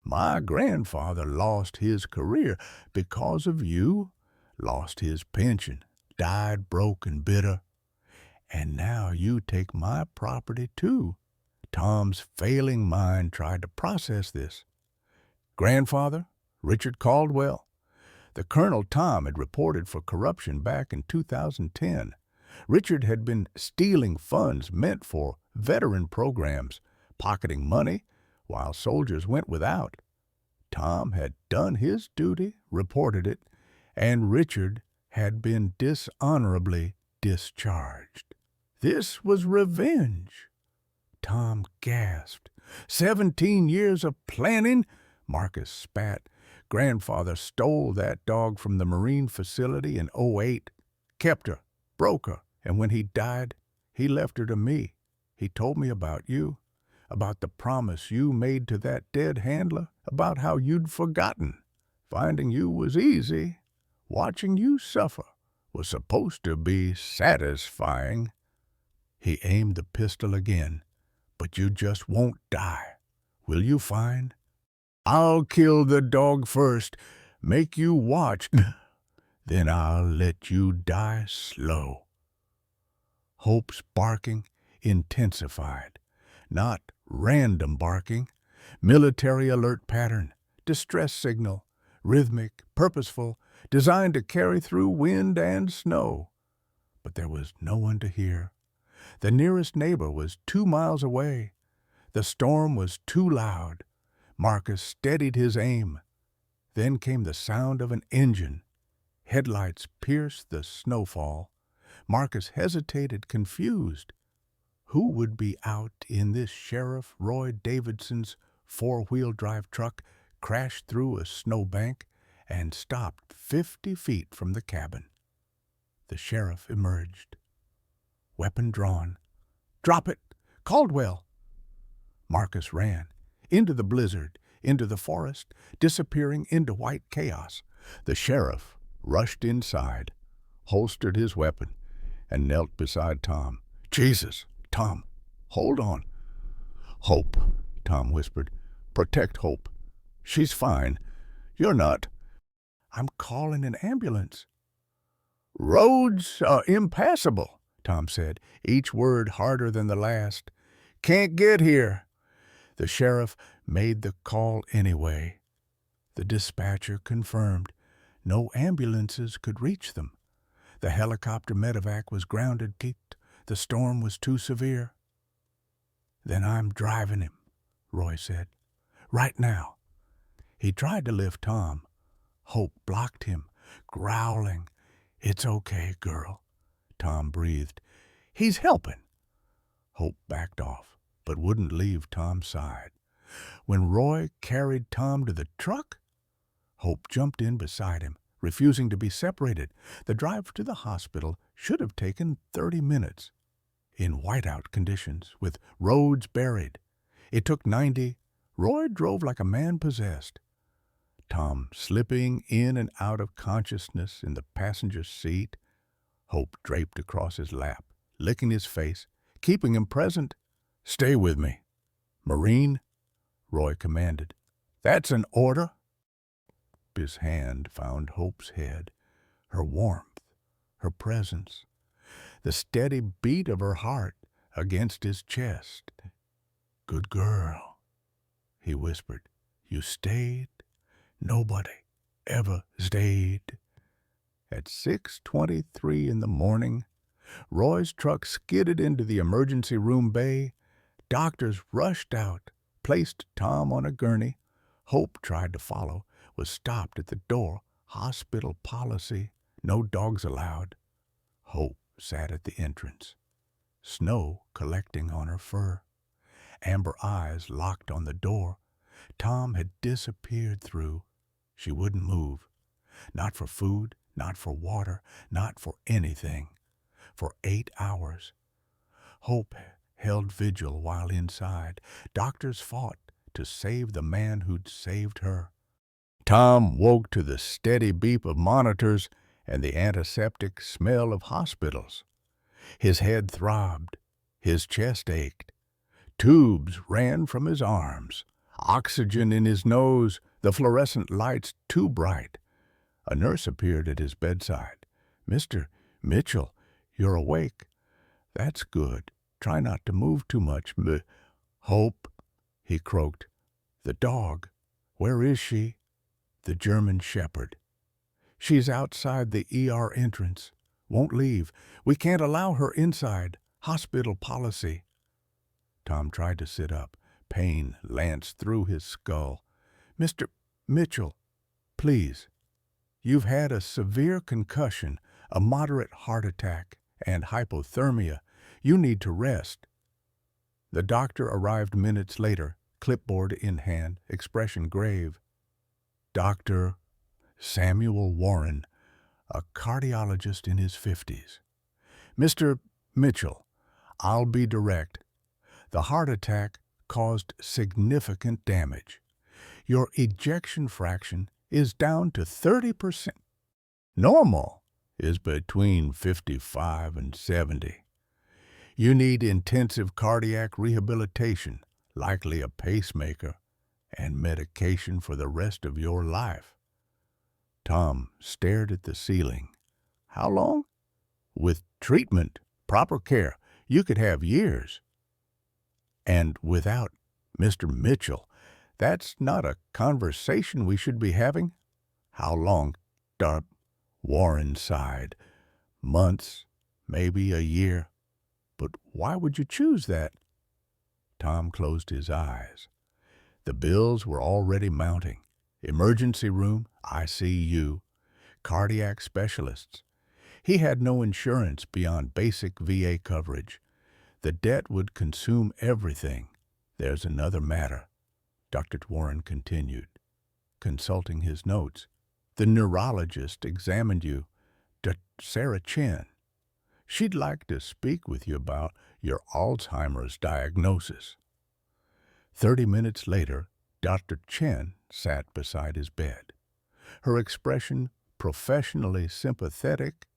My grandfather lost his career because of you, lost his pension, died broke and bitter. And now you take my property too." Tom's failing mind tried to process this. Grandfather, Richard Caldwell. The Colonel Tom had reported for corruption back in 2010. Richard had been stealing funds meant for veteran programs, pocketing money while soldiers went without. Tom had done his duty, reported it, and Richard had been dishonorably discharged. This was revenge. Tom gasped. 17 years of planning? Marcus spat. Grandfather stole that dog from the Marine facility in '08, kept her, broke her, and when he died, he left her to me. He told me about you, about the promise you made to that dead handler, about how you'd forgotten. Finding you was easy. Watching you suffer was supposed to be satisfying. He aimed the pistol again. "But you just won't die. Will you find? I'll kill the dog first, make you watch, then I'll let you die slow." Hope's barking intensified. Not random barking, military alert pattern, distress signal, rhythmic, purposeful, designed to carry through wind and snow. But there was no one to hear. The nearest neighbor was 2 miles away. The storm was too loud. Marcus steadied his aim. Then came the sound of an engine. Headlights pierced the snowfall. Marcus hesitated, confused. Who would be out in this Sheriff Roy Davidson's 4-wheel drive truck crashed through a snowbank and stopped 50 feet from the cabin. The sheriff emerged, weapon drawn. "Drop it! Caldwell!" Marcus ran, into the blizzard, into the forest, disappearing into white chaos. The sheriff rushed inside, holstered his weapon, and knelt beside Tom. "Jesus, Tom, hold on." "Hope," Tom whispered. "Protect Hope. She's fine. You're not." "I'm calling an ambulance." "Roads are impassable," Tom said, each word harder than the last. "Can't get here." The sheriff made the call anyway. The dispatcher confirmed no ambulances could reach them. The helicopter medevac was grounded. The storm was too severe. "Then I'm driving him," Roy said. "Right now." He tried to lift Tom. Hope blocked him, growling. "It's okay, girl," Tom breathed. "He's helping." Hope backed off, but wouldn't leave Tom's side. When Roy carried Tom to the truck, Hope jumped in beside him, refusing to be separated. The drive to the hospital should have taken 30 minutes. In whiteout conditions, with roads buried, it took 90. Roy drove like a man possessed. Tom slipping in and out of consciousness in the passenger seat, Hope draped across his lap, licking his face, keeping him present. "Stay with me, Marine," Roy commanded. "That's an order." His hand found Hope's head, her warmth, her presence, the steady beat of her heart against his chest. "Good girl," he whispered. "You stayed. Nobody ever stayed." At 6:23 in the morning, Roy's truck skidded into the emergency room bay. Doctors rushed out, placed Tom on a gurney. Hope tried to follow, was stopped at the door. Hospital policy, no dogs allowed. Hope sat at the entrance, snow collecting on her fur. Amber eyes locked on the door. Tom had disappeared through. She wouldn't move. Not for food, not for water, not for anything. For 8 hours. Hope held vigil while inside. Doctors fought to save the man who'd saved her. Tom woke to the steady beep of monitors and the antiseptic smell of hospitals. His head throbbed. His chest ached. Tubes ran from his arms. Oxygen in his nose, the fluorescent lights too bright. A nurse appeared at his bedside. "Mr. Mitchell, you're awake. That's good. Try not to move too much." "Hope," he croaked. "The dog. Where is she?" "The German shepherd. She's outside the ER entrance. Won't leave. We can't allow her inside. Hospital policy." Tom tried to sit up. Pain lanced through his skull. "Mr. Mitchell, please. You've had a severe concussion, a moderate heart attack, and hypothermia. You need to rest." The doctor arrived minutes later, clipboard in hand, expression grave. Dr. Samuel Warren, a cardiologist in his 50s. "Mr. Mitchell, I'll be direct. The heart attack caused significant damage. Your ejection fraction is down to 30%. Normal is between 55 and 70. You need intensive cardiac rehabilitation, likely a pacemaker, and medication for the rest of your life." Tom stared at the ceiling. "How long?" "With treatment, proper care, you could have years." "And without Mr. Mitchell, that's not a conversation we should be having." "How long?" Warren sighed. "Months, maybe a year. But why would you choose that?" Tom closed his eyes. The bills were already mounting. Emergency room, ICU, cardiac specialists. He had no insurance beyond basic VA coverage. The debt would consume everything. "There's another matter," Dr. Warren continued, consulting his notes. The neurologist examined you, Sarah Chen. She'd like to speak with you about your Alzheimer's diagnosis." 30 minutes later, Dr. Chen sat beside his bed, her expression professionally sympathetic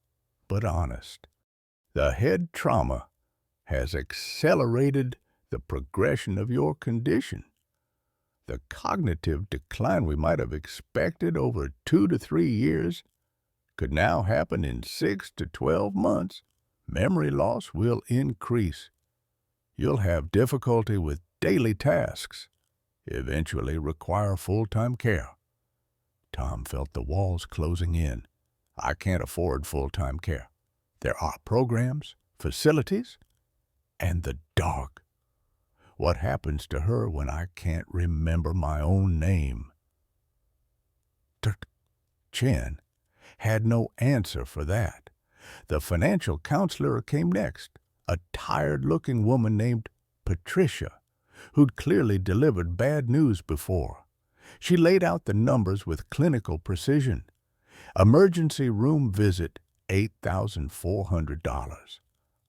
but honest. "The head trauma has accelerated the progression of your condition. The cognitive decline we might have expected over 2 to 3 years could now happen in 6 to 12 months. Memory loss will increase. You'll have difficulty with daily tasks, eventually require full-time care." Tom felt the walls closing in. "I can't afford full-time care. There are programs, facilities, and the dog. What happens to her when I can't remember my own name?" Chen had no answer for that. The financial counselor came next, a tired-looking woman named Patricia, who'd clearly delivered bad news before. She laid out the numbers with clinical precision. Emergency room visit, $8,400.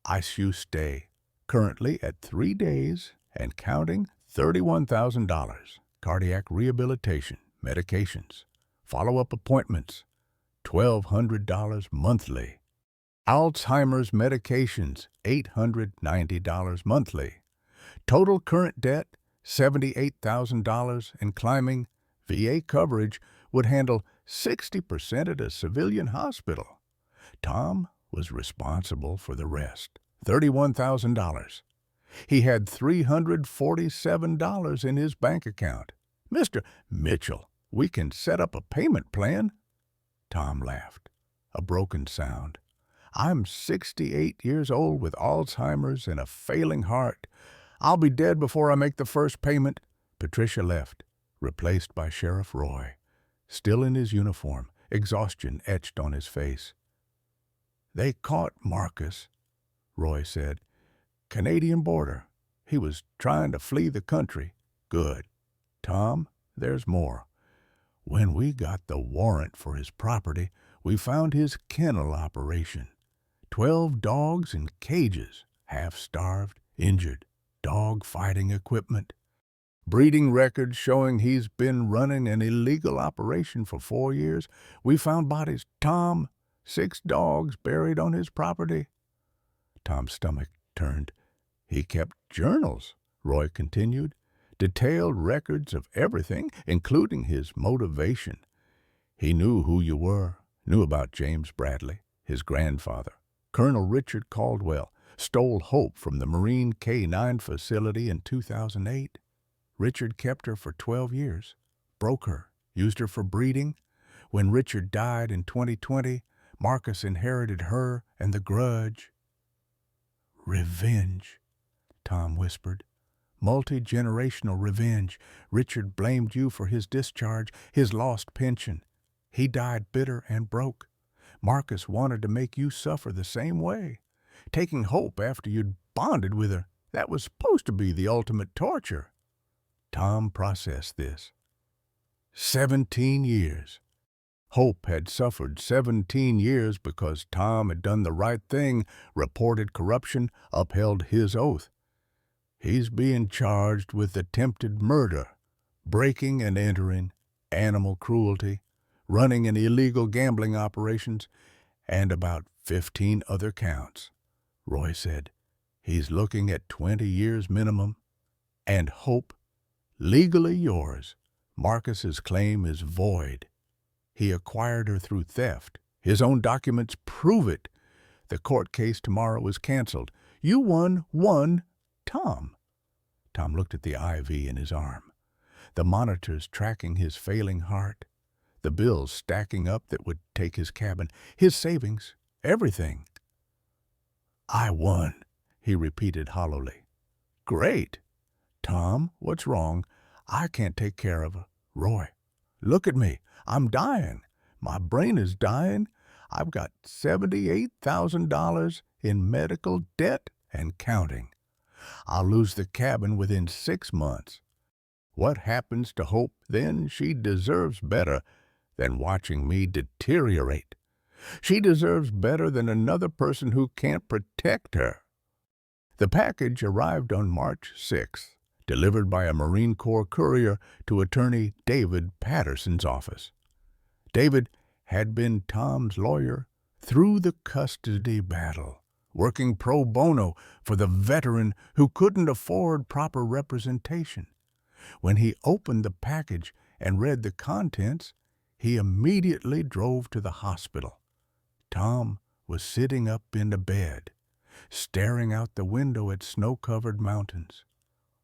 ICU stay, currently at 3 days and counting, $31,000. Cardiac rehabilitation, medications, follow-up appointments, $1,200 monthly. Alzheimer's medications, $890 monthly. Total current debt, $78,000 and climbing. VA coverage would handle 60% at a civilian hospital. Tom was responsible for the rest, $31,000. He had $347 in his bank account. "Mr. Mitchell, we can set up a payment plan." Tom laughed, a broken sound. "I'm 68 years old with Alzheimer's and a failing heart. I'll be dead before I make the first payment." Patricia left, replaced by Sheriff Roy, still in his uniform, exhaustion etched on his face. "They caught Marcus," Roy said. "Canadian border. He was trying to flee the country." "Good. Tom, there's more. When we got the warrant for his property, we found his kennel operation. 12 dogs in cages, half-starved, injured, dog fighting equipment. Breeding records showing he's been running an illegal operation for 4 years. We found bodies. Tom, 6 dogs buried on his property." Tom's stomach turned. "He kept journals," Roy continued. "Detailed records of everything, including his motivation. He knew who you were, knew about James Bradley, his grandfather. Colonel Richard Caldwell stole Hope from the Marine K-9 facility in 2008. Richard kept her for 12 years, broke her, used her for breeding. When Richard died in 2020, Marcus inherited her and the grudge." "Revenge," Tom whispered. "Multi-generational revenge. Richard blamed you for his discharge, his lost pension. He died bitter and broke. Marcus wanted to make you suffer the same way. Taking Hope after you'd bonded with her, that was supposed to be the ultimate torture." Tom processed this. 17 years. Hope had suffered 17 years because Tom had done the right thing, reported corruption, upheld his oath. He's being charged with attempted murder, breaking and entering, animal cruelty, running an illegal gambling operations, and about 15 other counts. Roy said, "He's looking at 20 years minimum. And Hope, legally yours. Marcus's claim is void. He acquired her through theft. His own documents prove it. The court case tomorrow is canceled. You won, Tom." Tom looked at the IV in his arm, the monitors tracking his failing heart, the bills stacking up that would take his cabin, his savings, everything. "I won," he repeated hollowly. "Great. Tom, what's wrong? I can't take care of her. Roy, look at me. I'm dying. My brain is dying. I've got $78,000 in medical debt and counting. I'll lose the cabin within 6 months. What happens to Hope then? She deserves better. than watching me deteriorate. She deserves better than another person who can't protect her." The package arrived on March 6th, delivered by a Marine Corps courier to Attorney David Patterson's office. David had been Tom's lawyer through the custody battle, working pro bono for the veteran who couldn't afford proper representation. When he opened the package and read the contents, he immediately drove to the hospital. Tom was sitting up in the bed, staring out the window at snow-covered mountains.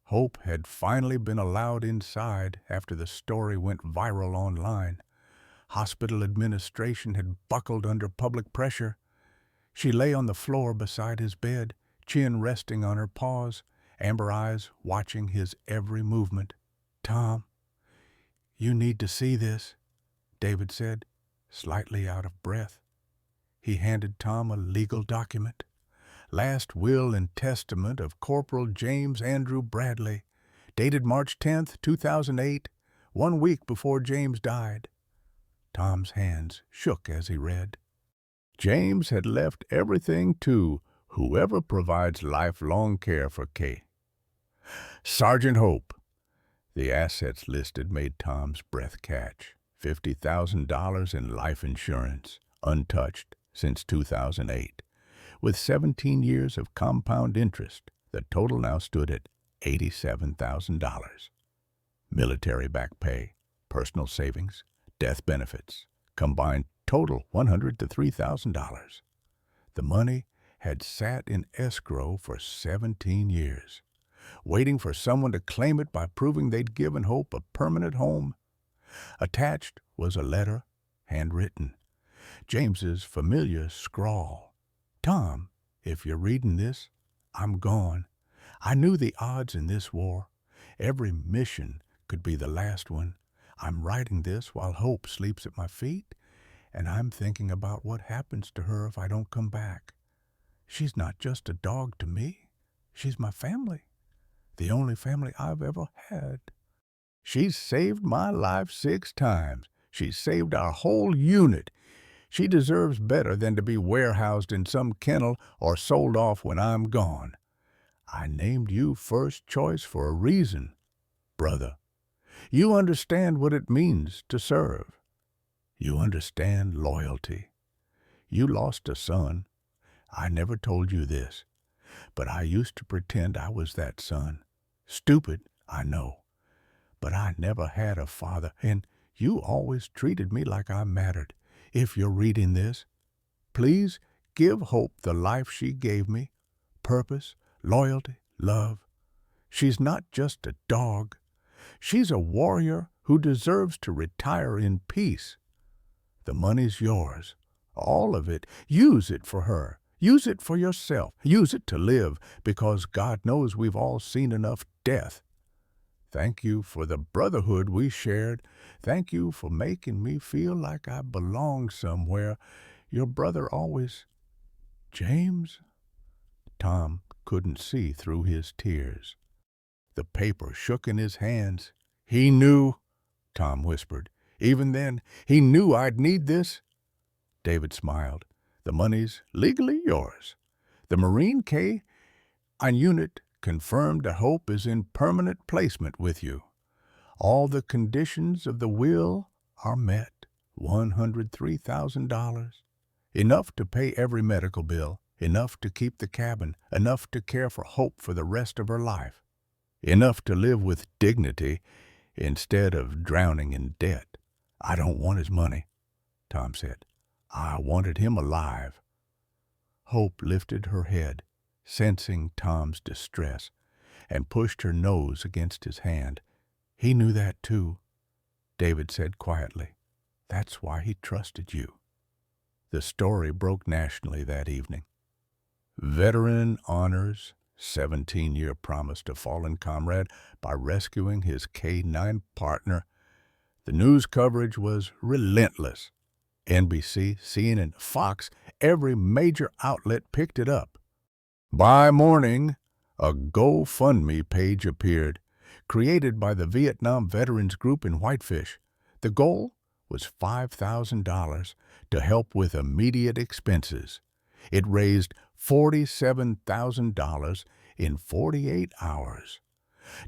Hope had finally been allowed inside after the story went viral online. Hospital administration had buckled under public pressure. She lay on the floor beside his bed, chin resting on her paws, amber eyes watching his every movement. "Tom, you need to see this," David said, slightly out of breath. He handed Tom a legal document. Last will and testament of Corporal James Andrew Bradley, dated March 10th, 2008, 1 week before James died. Tom's hands shook as he read. James had left everything to whoever provides lifelong care for Kay. Sergeant Hope. The assets listed made Tom's breath catch. $50,000 in life insurance, untouched since 2008. With 17 years of compound interest, the total now stood at $87,000. Military back pay, personal savings, death benefits, combined total $100,000 to $3,000. The money had sat in escrow for 17 years, waiting for someone to claim it by proving they'd given Hope a permanent home. Attached was a letter, handwritten, James's familiar scrawl. "Tom, if you're reading this, I'm gone. I knew the odds in this war. Every mission could be the last one. I'm writing this while Hope sleeps at my feet, and I'm thinking about what happens to her if I don't come back. She's not just a dog to me. She's my family, the only family I've ever had. She's saved my life 6 times. She's saved our whole unit. She deserves better than to be warehoused in some kennel or sold off when I'm gone. I named you first choice for a reason, brother. You understand what it means to serve. You understand loyalty. You lost a son. I never told you this, but I used to pretend I was that son. Stupid, I know, but I never had a father, and you always treated me like I mattered. If you're reading this, please give Hope the life she gave me, purpose, loyalty, love. She's not just a dog. She's a warrior who deserves to retire in peace. The money's yours, all of it. Use it for her. Use it for yourself. Use it to live, because God knows we've all seen enough death. Thank you for the brotherhood we shared. Thank you for making me feel like I belong somewhere. Your brother always... James?" Tom couldn't see through his tears. The paper shook in his hands. "He knew," Tom whispered. "Even then, he knew I'd need this." David smiled. "The money's legally yours. The Marine K on unit confirmed that Hope is in permanent placement with you. All the conditions of the will are met. $103,000. Enough to pay every medical bill, enough to keep the cabin, enough to care for Hope for the rest of her life, enough to live with dignity instead of drowning in debt. I don't want his money," Tom said. "I wanted him alive." Hope lifted her head, sensing Tom's distress, and pushed her nose against his hand. "He knew that too," David said quietly. "That's why he trusted you." The story broke nationally that evening. Veteran honors 17-year promise to fallen comrade by rescuing his K-9 partner. The news coverage was relentless. NBC, CNN, Fox, every major outlet picked it up. By morning, a GoFundMe page appeared, created by the Vietnam Veterans Group in Whitefish. The goal was $5,000 to help with immediate expenses. It raised $47,000 in 48 hours.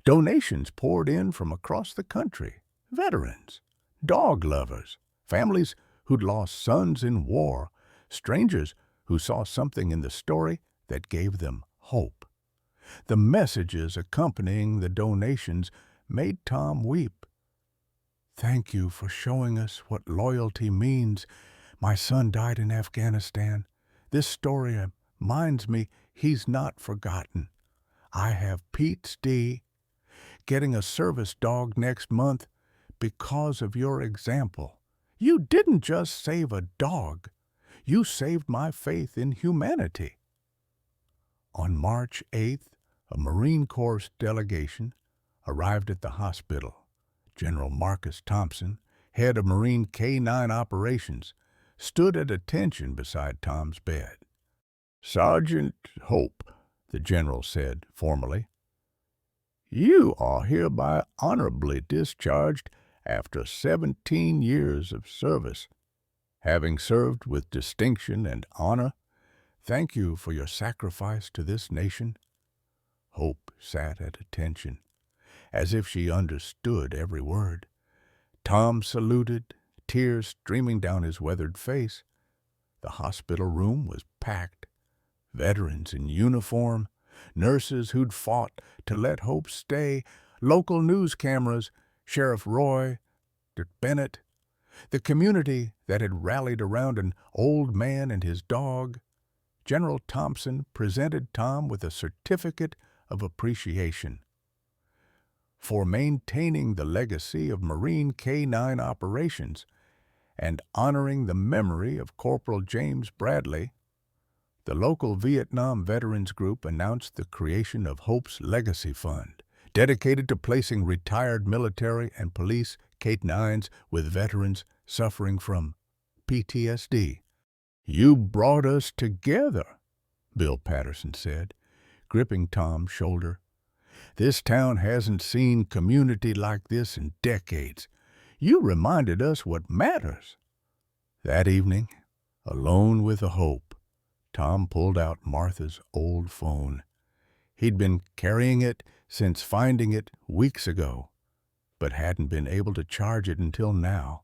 Donations poured in from across the country. Veterans, dog lovers, families who'd lost sons in war, strangers who saw something in the story that gave them hope. The messages accompanying the donations made Tom weep. "Thank you for showing us what loyalty means. My son died in Afghanistan. This story reminds me he's not forgotten. I have Pete's D. Getting a service dog next month because of your example. You didn't just save a dog. You saved my faith in humanity." On March 8th, a Marine Corps delegation arrived at the hospital. General Marcus Thompson, head of Marine K-9 operations, stood at attention beside Tom's bed. "Sergeant Hope," the general said formally, "you are hereby honorably discharged after 17 years of service. Having served with distinction and honor, thank you for your sacrifice to this nation." Hope sat at attention, as if she understood every word. Tom saluted, tears streaming down his weathered face. The hospital room was packed. Veterans in uniform, nurses who'd fought to let Hope stay, local news cameras, Sheriff Roy, Bennett, the community that had rallied around an old man and his dog. General Thompson presented Tom with a certificate of appreciation for maintaining the legacy of Marine K-9 operations and honoring the memory of Corporal James Bradley. The local Vietnam Veterans Group announced the creation of Hope's Legacy Fund, dedicated to placing retired military and police K-9s with veterans suffering from PTSD. "You brought us together," Bill Patterson said, gripping Tom's shoulder. "This town hasn't seen community like this in decades. You reminded us what matters." That evening, alone with a Hope, Tom pulled out Martha's old phone. He'd been carrying it since finding it weeks ago, but hadn't been able to charge it until now.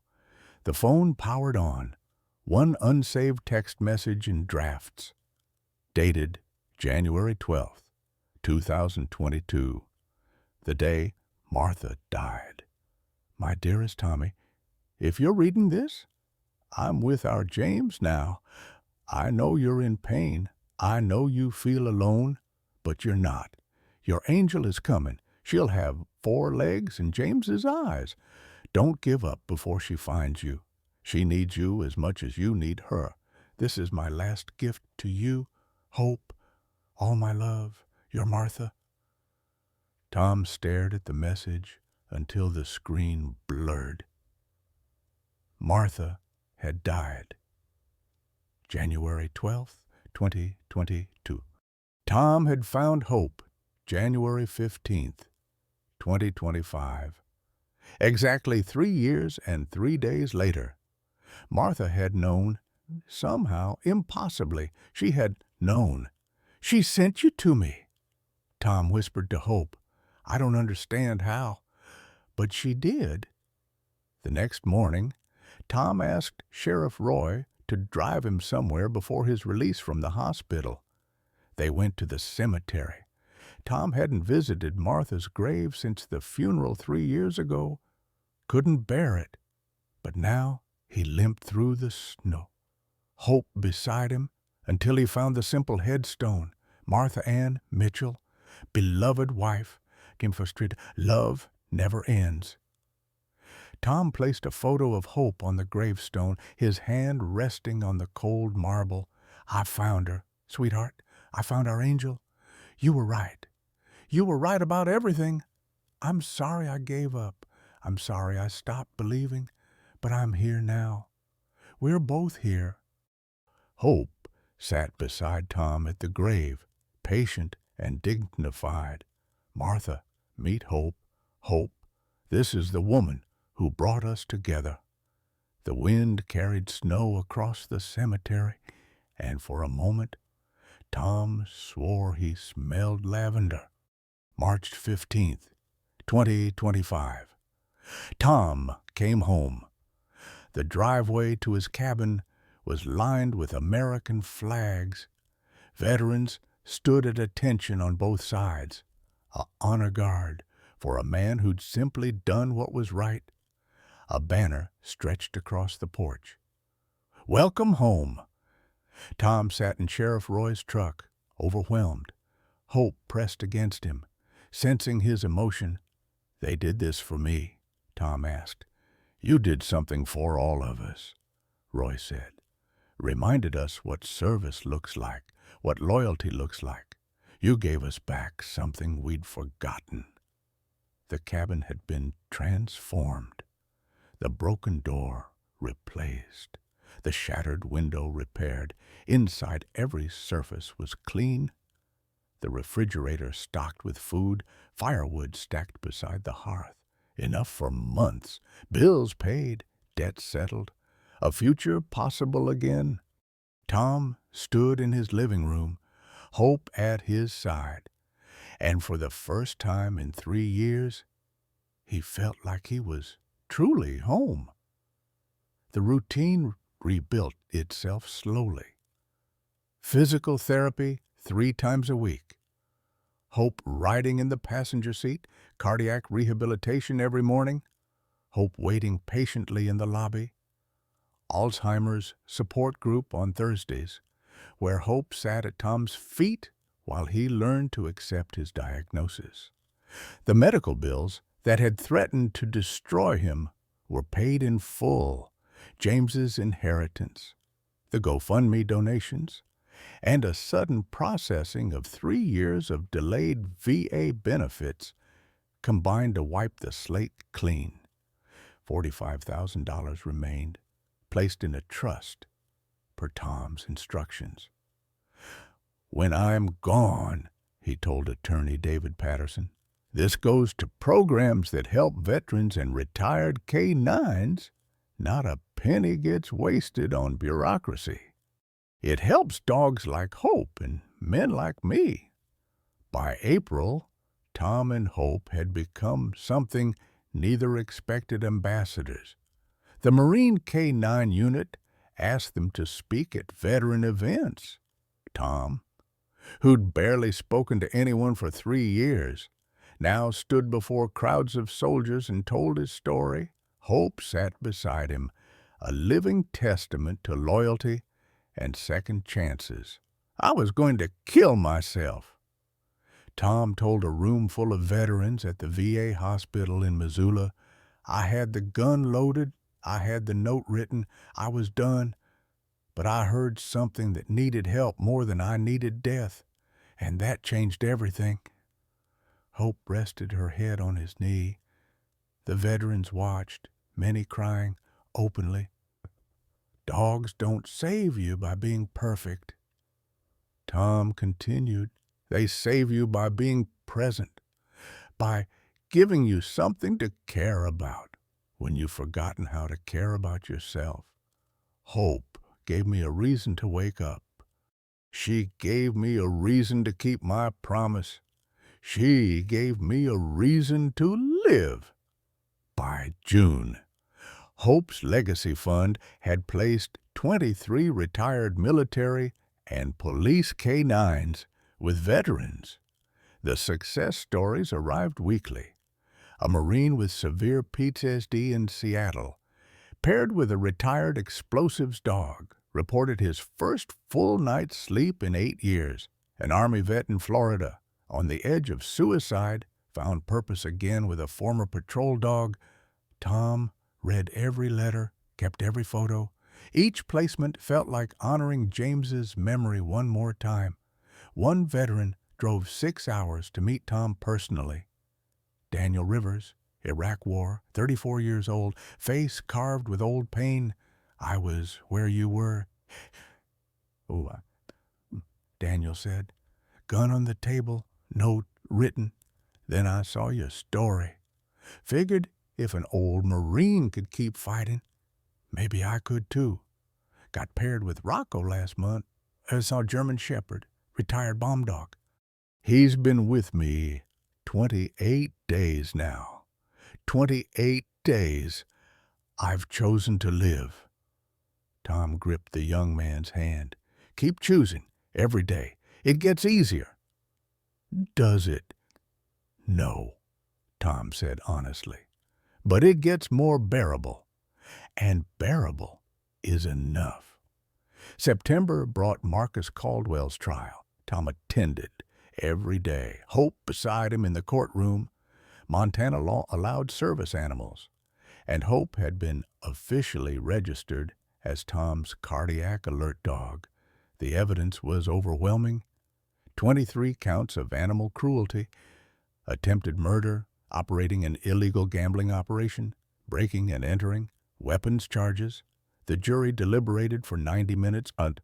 The phone powered on, one unsaved text message in drafts, dated January 12th, 2022, the day Martha died. "My dearest Tommy, if you're reading this, I'm with our James now. I know you're in pain. I know you feel alone, but you're not. Your angel is coming. She'll have 4 legs and James's eyes. Don't give up before she finds you. She needs you as much as you need her. This is my last gift to you, Hope. All my love, your Martha." Tom stared at the message until the screen blurred. Martha had died. January 12th, 2022. Tom had found Hope January 15th, 2025. Exactly 3 years and 3 days later, Martha had known, somehow, impossibly, she had known. "She sent you to me," Tom whispered to Hope. "I don't understand how, but she did." The next morning, Tom asked Sheriff Roy to drive him somewhere before his release from the hospital. They went to the cemetery. Tom hadn't visited Martha's grave since the funeral 3 years ago. Couldn't bear it. But now he limped through the snow, Hope beside him, until he found the simple headstone. Martha Ann Mitchell, beloved wife, came frustrated. Love never ends. Tom placed a photo of Hope on the gravestone, his hand resting on the cold marble. "I found her, sweetheart. I found our angel. You were right. You were right about everything. I'm sorry I gave up. I'm sorry I stopped believing, but I'm here now. We're both here." Hope sat beside Tom at the grave, patient and dignified. "Martha, meet Hope. Hope, this is the woman who brought us together." The wind carried snow across the cemetery, and for a moment Tom swore he smelled lavender. March 15th, 2025. Tom came home. The driveway to his cabin was lined with American flags. Veterans stood at attention on both sides, a honor guard for a man who'd simply done what was right. A banner stretched across the porch. Welcome home. Tom sat in Sheriff Roy's truck, overwhelmed. Hope pressed against him, sensing his emotion. They did this for me, Tom asked. You did something for all of us, Roy said. Reminded us what service looks like, what loyalty looks like. You gave us back something we'd forgotten. The cabin had been transformed. The broken door replaced. The shattered window repaired. Inside, every surface was clean. The refrigerator stocked with food, firewood stacked beside the hearth. Enough for months. Bills paid, debts settled. A future possible again. Tom stood in his living room, Hope at his side. And for the first time in 3 years, he felt like he was truly home. The routine rebuilt itself slowly. Physical therapy 3 times a week. Hope riding in the passenger seat, cardiac rehabilitation every morning. Hope waiting patiently in the lobby. Alzheimer's support group on Thursdays, where Hope sat at Tom's feet while he learned to accept his diagnosis. The medical bills that had threatened to destroy him were paid in full. James's inheritance, the GoFundMe donations, and a sudden processing of 3 years of delayed VA benefits combined to wipe the slate clean. $45,000 remained, placed in a trust per Tom's instructions. When I'm gone, he told attorney David Patterson, this goes to programs that help veterans and retired K-9s. Not a penny gets wasted on bureaucracy. It helps dogs like Hope and men like me. By April, Tom and Hope had become something neither expected ambassadors. The Marine K-9 unit asked them to speak at veteran events. Tom, who'd barely spoken to anyone for 3 years, now stood before crowds of soldiers and told his story. Hope sat beside him, a living testament to loyalty and second chances. I was going to kill myself. Tom told a room full of veterans at the VA hospital in Missoula, I had the gun loaded, I had the note written, I was done, but I heard something that needed help more than I needed death, and that changed everything. Hope rested her head on his knee. The veterans watched, many crying openly. Dogs don't save you by being perfect. Tom continued, they save you by being present, by giving you something to care about when you've forgotten how to care about yourself. Hope gave me a reason to wake up. She gave me a reason to keep my promise. She gave me a reason to live. By June, Hope's Legacy Fund had placed 23 retired military and police K-9s with veterans. The success stories arrived weekly. A Marine with severe PTSD in Seattle, paired with a retired explosives dog, reported his first full night's sleep in 8 years. An Army vet in Florida, on the edge of suicide, found purpose again with a former patrol dog. Tom read every letter, kept every photo. Each placement felt like honoring James's memory one more time. One veteran drove 6 hours to meet Tom personally. Daniel Rivers, Iraq War, 34 years old, face carved with old pain. I was where you were. Daniel said. Gun on the table, note written. Then I saw your story. Figured if an old Marine could keep fighting, Maybe I could too. Got paired with Rocco last month. I saw German Shepherd, retired bomb dog. He's been with me 28 days now. 28 days I've chosen to live. Tom gripped the young man's hand. Keep choosing, every day. It gets easier. Does it? No, Tom said honestly. But it gets more bearable. And bearable is enough. September brought Marcus Caldwell's trial. Tom attended every day. Hope beside him in the courtroom. Montana law allowed service animals, and Hope had been officially registered as Tom's cardiac alert dog. The evidence was overwhelming. 23 counts of animal cruelty, attempted murder, operating an illegal gambling operation, breaking and entering, weapons charges. The jury deliberated for 90 minutes and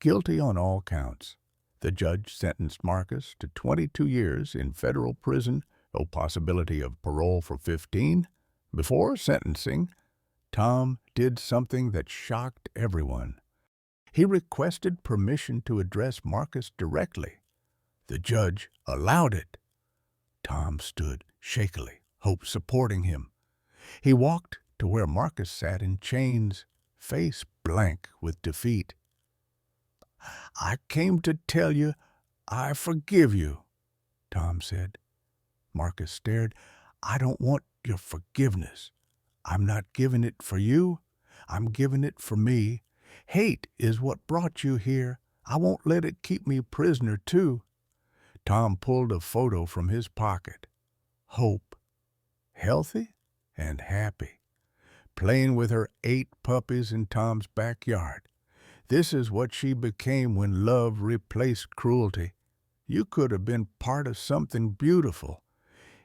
guilty on all counts. The judge sentenced Marcus to 22 years in federal prison, no possibility of parole for 15. Before sentencing, Tom did something that shocked everyone. He requested permission to address Marcus directly. The judge allowed it. Tom stood shakily, Hope supporting him. He walked to where Marcus sat in chains, face blank with defeat. I came to tell you I forgive you, Tom said. Marcus stared. I don't want your forgiveness. I'm not giving it for you. I'm giving it for me. Hate is what brought you here. I won't let it keep me prisoner, too. Tom pulled a photo from his pocket. Hope, healthy and happy, playing with her 8 puppies in Tom's backyard. This is what she became when love replaced cruelty. You could have been part of something beautiful.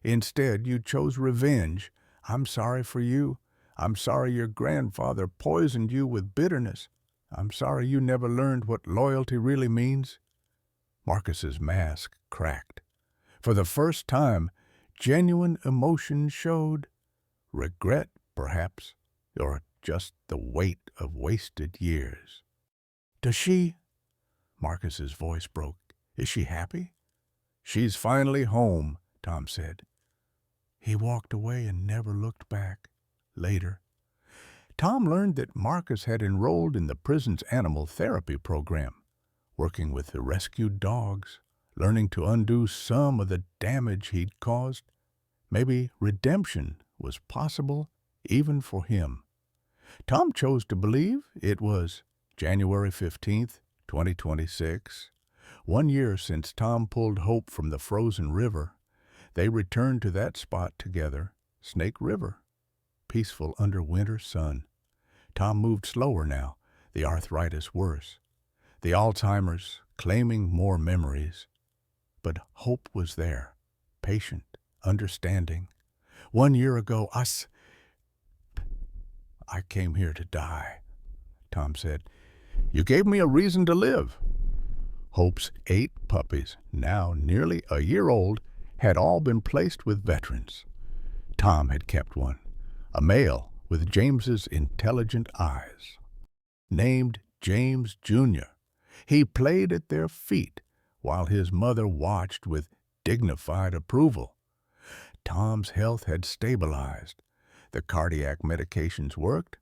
Instead, you chose revenge. I'm sorry for you. I'm sorry your grandfather poisoned you with bitterness. I'm sorry you never learned what loyalty really means. Marcus's mask cracked. For the first time, genuine emotion showed. Regret, perhaps, or just the weight of wasted years. Does she? Marcus's voice broke. Is she happy? She's finally home, Tom said. He walked away and never looked back. Later, Tom learned that Marcus had enrolled in the prison's animal therapy program, working with the rescued dogs, learning to undo some of the damage he'd caused. Maybe redemption was possible even for him. Tom chose to believe it was January 15th, 2026. 1 year since Tom pulled Hope from the frozen river. They returned to that spot together, Snake River, peaceful under winter sun. Tom moved slower now, the arthritis worse, the Alzheimer's claiming more memories. But Hope was there, patient, understanding. 1 year ago, I came here to die, Tom said. You gave me a reason to live. Hope's 8 puppies, now nearly a year old, had all been placed with veterans. Tom had kept one, a male with James's intelligent eyes. Named James Jr., he played at their feet while his mother watched with dignified approval. Tom's health had stabilized. The cardiac medications worked.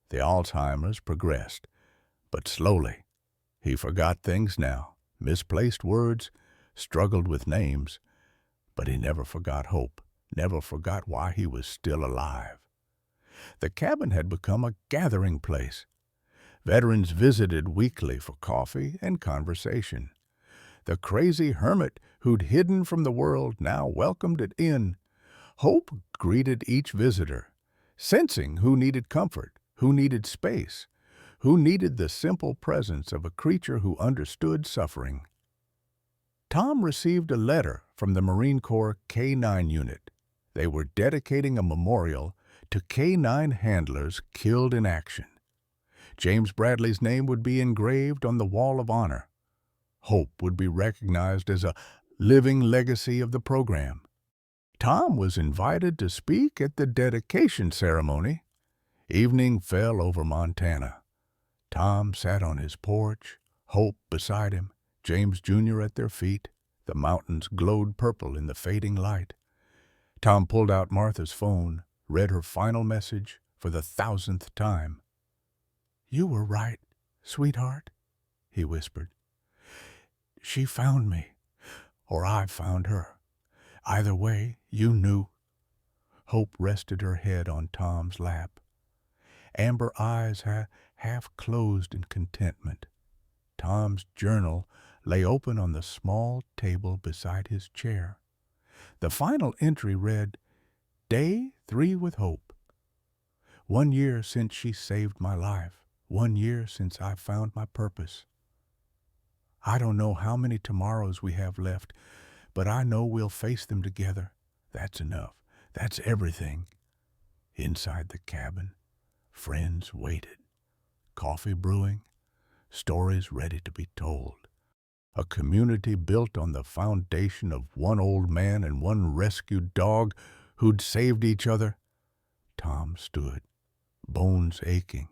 The Alzheimer's progressed, but slowly. He forgot things now, misplaced words, struggled with names, but he never forgot Hope, never forgot why he was still alive. The cabin had become a gathering place. Veterans visited weekly for coffee and conversation. The crazy hermit who'd hidden from the world now welcomed it in. Hope greeted each visitor, sensing who needed comfort, who needed space, who needed the simple presence of a creature who understood suffering. Tom received a letter from the Marine Corps K-9 unit. They were dedicating a memorial to K-9 handlers killed in action. James Bradley's name would be engraved on the Wall of Honor. Hope would be recognized as a living legacy of the program. Tom was invited to speak at the dedication ceremony. Evening fell over Montana. Tom sat on his porch, Hope beside him, James Jr. at their feet. The mountains glowed purple in the fading light. Tom pulled out Martha's phone, read her final message for the 1,000th time. "You were right, sweetheart," he whispered. "She found me, or I found her. Either way, you knew." Hope rested her head on Tom's lap. Amber eyes half closed in contentment. Tom's journal lay open on the small table beside his chair. The final entry read, "Day 3 with Hope. 1 year since she saved my life. 1 year since I found my purpose. I don't know how many tomorrows we have left, but I know we'll face them together. That's enough. That's everything." Inside the cabin, friends waited. Coffee brewing, stories ready to be told. A community built on the foundation of one old man and one rescued dog who'd saved each other. Tom stood, bones aching,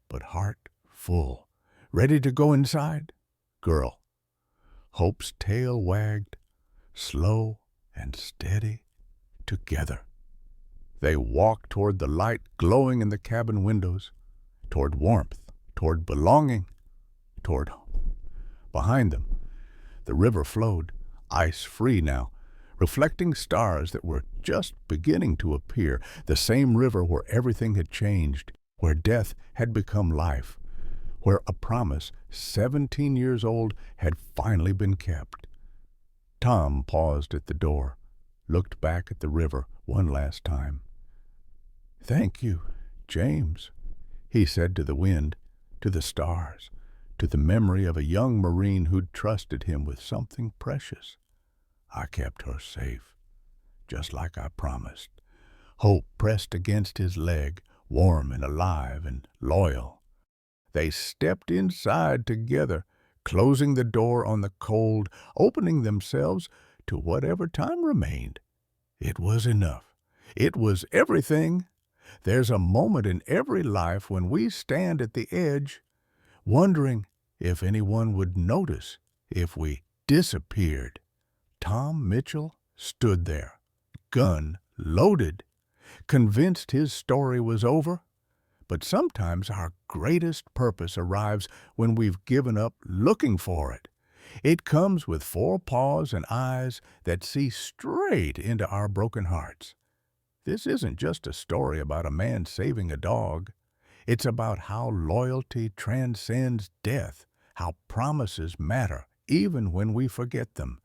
but heart full, ready to go inside. "Girl." Hope's tail wagged, slow and steady, together. They walked toward the light glowing in the cabin windows, toward warmth, toward belonging, toward home. Behind them, the river flowed, ice-free now, reflecting stars that were just beginning to appear, the same river where everything had changed, where death had become life, where a promise 17 years old had finally been kept. Tom paused at the door, looked back at the river one last time. "Thank you, James," he said to the wind, to the stars, to the memory of a young Marine who'd trusted him with something precious. "I kept her safe, just like I promised." Hope pressed against his leg, warm and alive and loyal. They stepped inside together, closing the door on the cold, opening themselves to whatever time remained. It was enough. It was everything. There's a moment in every life when we stand at the edge, wondering if anyone would notice if we disappeared. Tom Mitchell stood there, gun loaded, convinced his story was over. But sometimes our greatest purpose arrives when we've given up looking for it. It comes with 4 paws and eyes that see straight into our broken hearts. This isn't just a story about a man saving a dog. It's about how loyalty transcends death, how promises matter even when we forget them,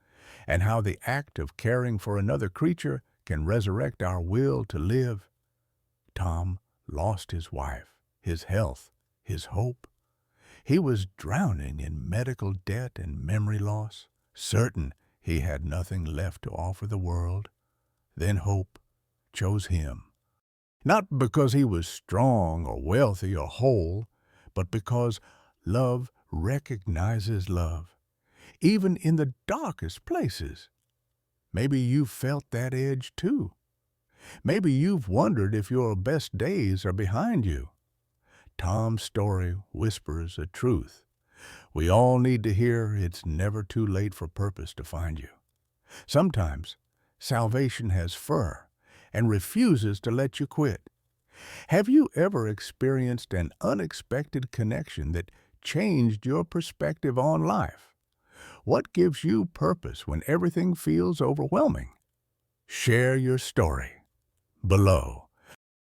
and how the act of caring for another creature can resurrect our will to live. Tom lost his wife, his health, his hope. He was drowning in medical debt and memory loss, certain he had nothing left to offer the world. Then hope chose him. Not because he was strong or wealthy or whole, but because love recognizes love, even in the darkest places. Maybe you've felt that edge too. Maybe you've wondered if your best days are behind you. Tom's story whispers a truth. We all need to hear it's never too late for purpose to find you. Sometimes salvation has fur and refuses to let you quit. Have you ever experienced an unexpected connection that changed your perspective on life? What gives you purpose when everything feels overwhelming? Share your story below.